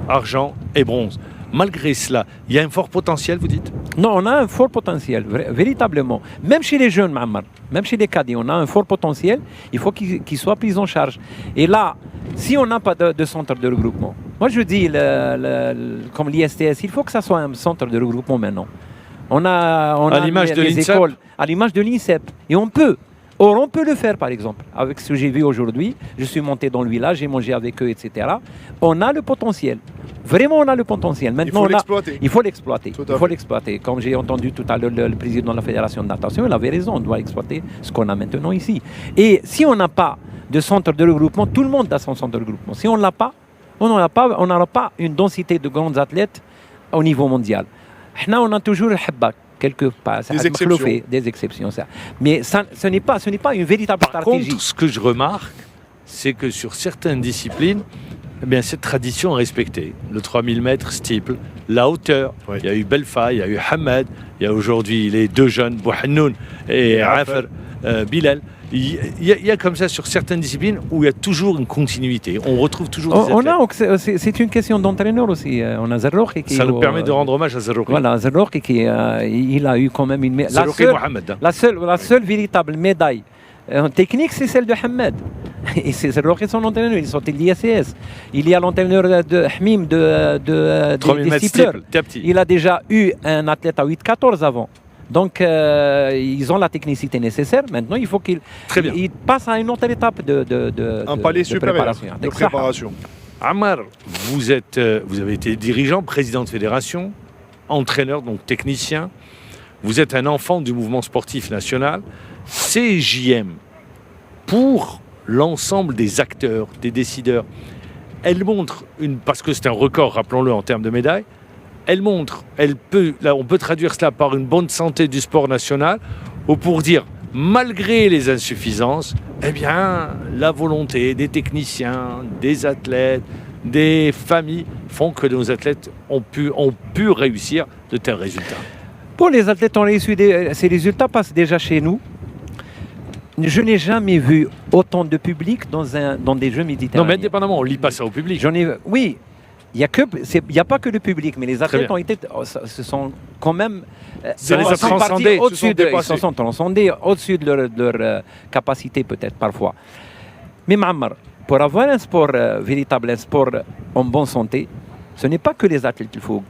argent et bronze. Malgré cela, il y a un fort potentiel, vous dites? Non, on a un fort potentiel, véritablement. Même chez les jeunes, Ma'ammar, même chez les cadets, on a un fort potentiel. Il faut qu'ils soient pris en charge. Et là, si on n'a pas de centre de regroupement, moi je dis, comme l'ISTS, il faut que ça soit un centre de regroupement maintenant. On a l'image de l'INSEP, écoles, à l'image de l'INSEP. Et on peut. Or, on peut le faire, par exemple. Avec ce que j'ai vu aujourd'hui, je suis monté dans le village, j'ai mangé avec eux, etc. On a le potentiel. Vraiment, on a le potentiel. Maintenant, il faut l'exploiter. Il faut l'exploiter. Comme j'ai entendu tout à l'heure le président de la Fédération de natation, il avait raison. On doit exploiter ce qu'on a maintenant ici. Et si on n'a pas de centre de regroupement, tout le monde a son centre de regroupement. Si on ne l'a pas, on n'aura pas une densité de grands athlètes au niveau mondial. Nous, on a toujours le habak. Quelque part, des exceptions. Ça. Mais ce n'est pas une véritable stratégie. Par contre, ce que je remarque, c'est que sur certaines disciplines, eh bien, cette tradition est respectée. Le 3000 mètres steeple, la hauteur. Oui. Il y a eu Belfa, il y a eu Hamed, il y a aujourd'hui les 2 jeunes, Bouhannoun et Afar Bilal. Il y a comme ça sur certaines disciplines où il y a toujours une continuité. On retrouve toujours des athlètes. C'est une question d'entraîneur aussi. On a Zarrouk qui... Ça nous permet de rendre hommage à Zarrouk. Voilà, Zarrouk il a eu quand même une médaille. La seule véritable médaille technique, c'est celle de Hamed. Et c'est Zarrouk son entraîneur. Il sortait de l'ISS. Il y a l'entraîneur de Hamim des steeplers. Il a déjà eu un athlète à 8-14 avant. Donc, ils ont la technicité nécessaire. Maintenant, il faut qu'ils passent à une autre étape un palier supérieur de préparation. Ammar, vous avez été dirigeant, président de fédération, entraîneur, donc technicien. Vous êtes un enfant du mouvement sportif national. Ces JM, pour l'ensemble des acteurs, des décideurs, elles montrent, parce que c'est un record, rappelons-le, en termes de médailles, on peut traduire cela par une bonne santé du sport national, ou pour dire, malgré les insuffisances, eh bien, la volonté des techniciens, des athlètes, des familles font que nos athlètes ont pu réussir de tels résultats. Pour les athlètes, on a réussi ces résultats passent déjà chez nous. Je n'ai jamais vu autant de public dans des Jeux méditerranéens. Non, mais indépendamment, on ne lit pas ça au public. Oui. Il n'y a pas que le public, mais les athlètes se sont quand même transcendés au-dessus de leur capacité peut-être parfois. Mais Ma'ammar, pour avoir un sport véritable, un sport en bonne santé, ce n'est pas que les athlètes qu'il faut.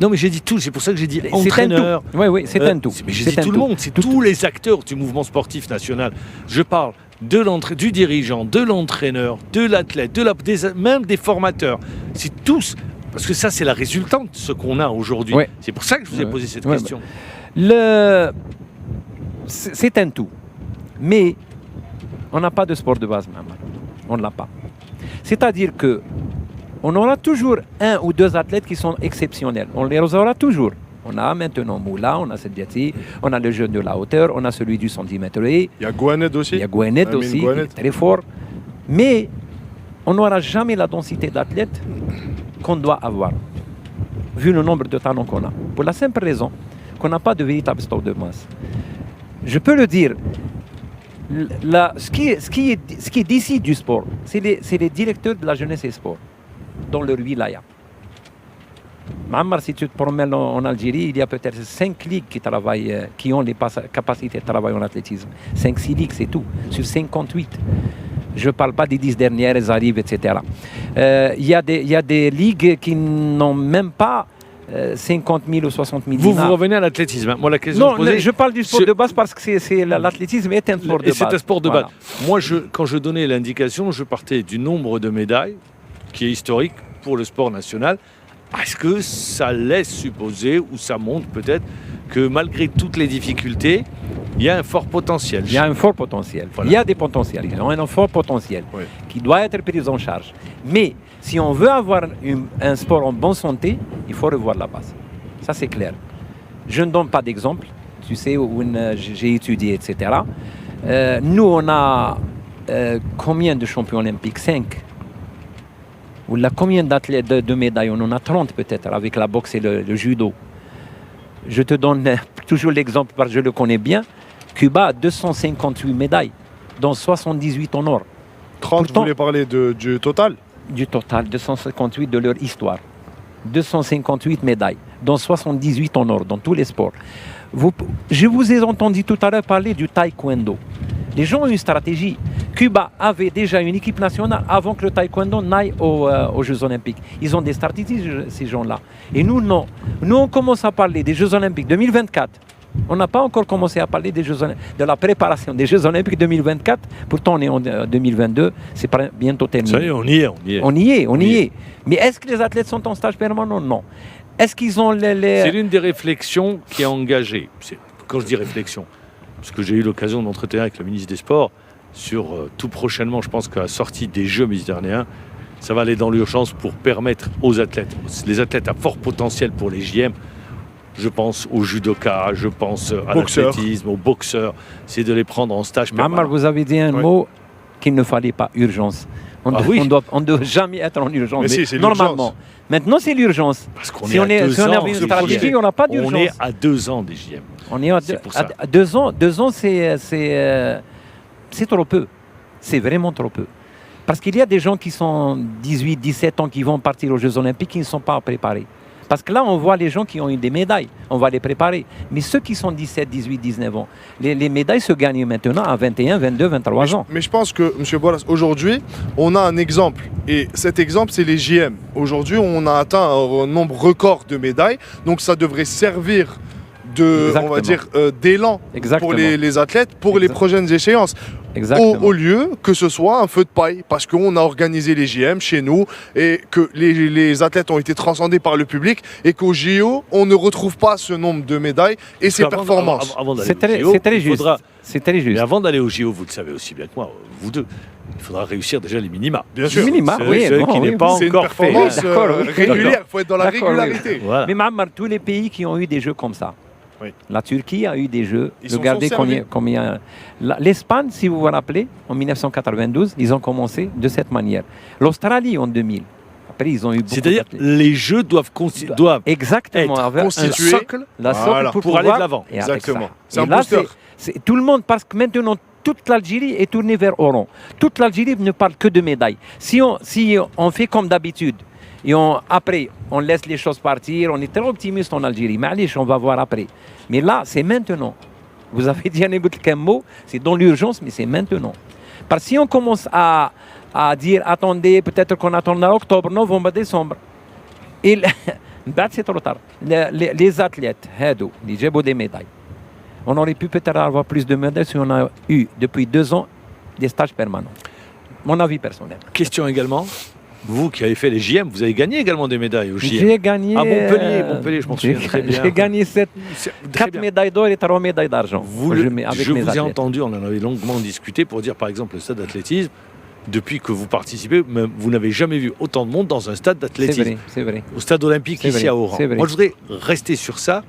Non, mais j'ai dit tout, c'est pour ça que j'ai dit entraîneur. Oui, c'est un tout. Mais j'ai dit tout le monde, c'est tous les acteurs du mouvement sportif national. Je parle du dirigeant, de l'entraîneur, de l'athlète, même des formateurs. C'est tous, parce que ça, c'est la résultante de ce qu'on a aujourd'hui. Ouais. C'est pour ça que je vous ai posé cette question. C'est un tout. Mais on n'a pas de sport de base, même. On ne l'a pas. C'est-à-dire que on aura toujours un ou deux athlètes qui sont exceptionnels. On les aura toujours. On a maintenant Moula, on a Sedjati, on a le jeu de la hauteur, on a celui du centimètre. Il y a Gouanet aussi. Il y a Gouanet aussi, il est très fort. Mais on n'aura jamais la densité d'athlètes qu'on doit avoir, vu le nombre de talents qu'on a. Pour la simple raison qu'on n'a pas de véritable sport de masse. Je peux le dire, ce qui décide du sport, c'est les directeurs de la jeunesse et sport, dans leur wilaya. Mammar, si tu te promènes en Algérie, il y a peut-être 5 ligues qui ont les capacités de travail en athlétisme. 5-6 ligues, c'est tout, sur 58. Je ne parle pas des 10 dernières, elles arrivent, etc. Il y a des ligues qui n'ont même pas 50 000 ou 60 000 dinars. Vous revenez à l'athlétisme. Moi, la question non, je parle du sport de base parce que l'athlétisme est un sport de base. C'est un sport de base. Moi, quand je donnais l'indication, je partais du nombre de médailles, qui est historique pour le sport national, parce que ça laisse supposer, ou ça montre peut-être, que malgré toutes les difficultés, il y a un fort potentiel. Il y a un fort potentiel. Voilà. Il y a des potentiels. Ils ont un fort potentiel qui doit être pris en charge. Mais si on veut avoir un sport en bonne santé, il faut revoir la base. Ça, c'est clair. Je ne donne pas d'exemple. Tu sais où j'ai étudié, etc. Nous, on a combien de champions olympiques? 5. Ou là, combien d'athlètes de médailles? On en a 30 peut-être, avec la boxe et le judo. Je te donne toujours l'exemple parce que je le connais bien. Cuba a 258 médailles, dont 78 en or. 30, pourtant, vous voulez parler du total? Du total, 258 de leur histoire. 258 médailles, dont 78 en or, dans tous les sports. Je vous ai entendu tout à l'heure parler du taekwondo. Les gens ont une stratégie. Cuba avait déjà une équipe nationale avant que le taekwondo n'aille aux Jeux Olympiques. Ils ont des stratégies, ces gens-là. Et nous, non. Nous, on commence à parler des Jeux Olympiques 2024. On n'a pas encore commencé à parler des de la préparation des Jeux Olympiques 2024. Pourtant, on est en 2022. C'est bientôt terminé. Ça y est, on y est. Mais est-ce que les athlètes sont en stage permanent? Non. Est-ce qu'ils ont C'est l'une des réflexions qui est engagée. Quand je dis réflexion, parce que j'ai eu l'occasion d'entretenir avec le ministre des Sports sur tout prochainement, je pense qu'à la sortie des Jeux méditerranéens, ça va aller dans l'urgence pour permettre aux athlètes, les athlètes à fort potentiel pour les JM, je pense aux judokas, je pense à l'athlétisme, aux boxeurs, c'est de les prendre en stage permanent. Mammar, vous avez dit un mot qu'il ne fallait pas, urgence. On ne doit jamais être en urgence. Mais si, normalement. Maintenant, c'est l'urgence. Parce qu'on si on avait une stratégie, on n'a pas d'urgence. On est à 2 ans des JM. On est à 2 ans. 2 ans, c'est trop peu. C'est vraiment trop peu. Parce qu'il y a des gens qui sont 18, 17 ans qui vont partir aux Jeux Olympiques qui ne sont pas préparés. Parce que là, on voit les gens qui ont eu des médailles. On va les préparer. Mais ceux qui sont 17, 18, 19 ans, les médailles se gagnent maintenant à 21, 22, 23 ans. Mais je pense que, M. Boilas, aujourd'hui, on a un exemple. Et cet exemple, c'est les JM. Aujourd'hui, on a atteint un nombre record de médailles. Donc, ça devrait servir d'élan pour les athlètes pour les prochaines échéances. Au lieu que ce soit un feu de paille, parce qu'on a organisé les JM chez nous et que les athlètes ont été transcendés par le public et qu'au JO, on ne retrouve pas ce nombre de médailles et ces performances. C'est très juste. Mais avant d'aller au JO, vous le savez aussi bien que moi, vous deux, il faudra réussir déjà les minima. Bien sûr. Minima, qui n'est pas c'est encore fait. C'est une performance régulière, il faut être dans la régularité. Voilà. Mais Mammar, tous les pays qui ont eu des jeux comme ça, la Turquie a eu des jeux. Regardez combien. L'Espagne, si vous vous rappelez, en 1992, ils ont commencé de cette manière. L'Australie en 2000. Après, ils ont eu beaucoup. C'est-à-dire, les jeux doivent exactement avoir un socle, pour aller de l'avant. Exactement. C'est un booster. Tout le monde, parce que maintenant, toute l'Algérie est tournée vers Oran. Toute l'Algérie ne parle que de médailles. Si on fait comme d'habitude, et après, on laisse les choses partir. On est très optimiste en Algérie. Mais on va voir après. Mais là, c'est maintenant. Vous avez dit un mot, c'est dans l'urgence, mais c'est maintenant. Parce que si on commence à à dire attendez, peut-être qu'on attendra octobre, novembre, décembre. Et c'est trop tard. Les athlètes, ils ont des médailles. On aurait pu peut-être avoir plus de médailles si on a eu depuis 2 ans des stages permanents. Mon avis personnel. Question également. Vous qui avez fait les JM, vous avez gagné également des médailles au JM. J'ai gagné. À Montpellier, je m'en souviens très bien. J'ai gagné 4 médailles d'or et 3 médailles d'argent. Je vous ai entendu, on en avait longuement discuté pour dire par exemple le stade d'athlétisme. Depuis que vous participez, vous n'avez jamais vu autant de monde dans un stade d'athlétisme. C'est vrai. Au stade olympique ici à Oran. Moi, je voudrais rester sur ça.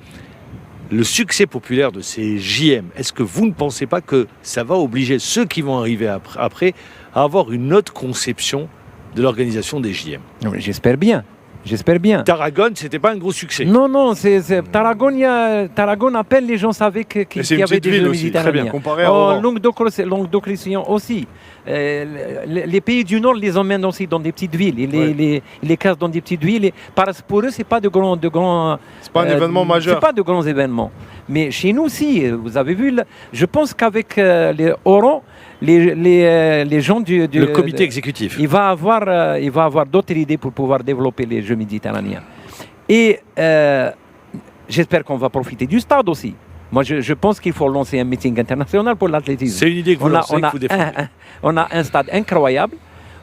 Le succès populaire de ces JM, est-ce que vous ne pensez pas que ça va obliger ceux qui vont arriver après à avoir une autre conception de l'organisation des JM? J'espère bien. Tarragone, c'était pas un gros succès. Non, Tarragone appelle les gens savaient qu'il y avait des Jeux méditerranéens. Languedoc-Roussillon aussi. Les pays du Nord les emmènent aussi dans des petites villes. Ils les cassent dans des petites villes. Pour eux, c'est pas de grands. C'est pas un événement majeur. C'est pas de grands événements. Mais chez nous, si. Vous avez vu. Je pense qu'avec les Oran, les gens du le comité exécutif. Il va avoir d'autres idées pour pouvoir développer les Jeux méditerranéens. Et j'espère qu'on va profiter du stade aussi. Moi, je pense qu'il faut lancer un meeting international pour l'athlétisme. C'est une idée que vous lancez, que vous défendez. On a un stade incroyable.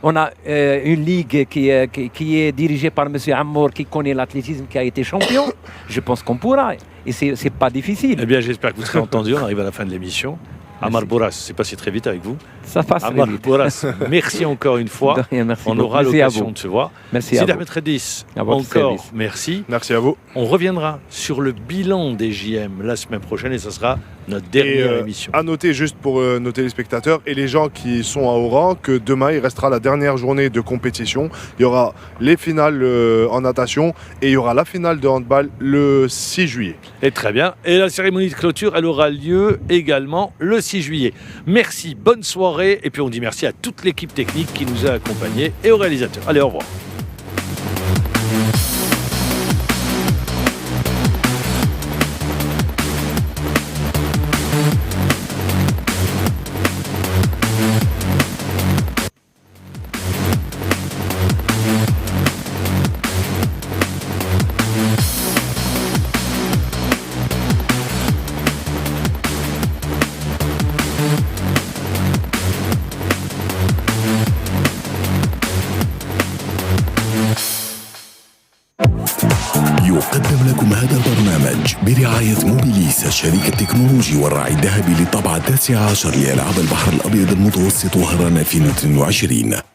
On a une ligue qui est dirigée par M. Ammour, qui connaît l'athlétisme, qui a été champion. Je pense qu'on pourra. Et c'est pas difficile. Eh bien, j'espère que vous serez entendu. On arrive à la fin de l'émission. Amar Boras, c'est passé très vite avec vous. Ça passe Amar très vite. Boras, merci encore une fois. Merci on aura l'occasion de se voir. Merci à vous. Ahmed Redis, À votre encore service. merci. Merci à vous. On reviendra sur le bilan des JM la semaine prochaine et ce sera notre dernière émission. À noter, juste pour nos téléspectateurs et les gens qui sont à Oran, que demain il restera la dernière journée de compétition. Il y aura les finales en natation et il y aura la finale de handball le 6 juillet. Et très bien. Et la cérémonie de clôture, elle aura lieu également le 6 juillet. Merci, bonne soirée. Et puis on dit merci à toute l'équipe technique qui nous a accompagnés et aux réalisateurs. Allez, au revoir. يقدم لكم هذا البرنامج برعاية موبيليس الشريك التكنولوجي والراعي الذهبي للطبعة 19 لألعاب البحر الأبيض المتوسط وهران 2022.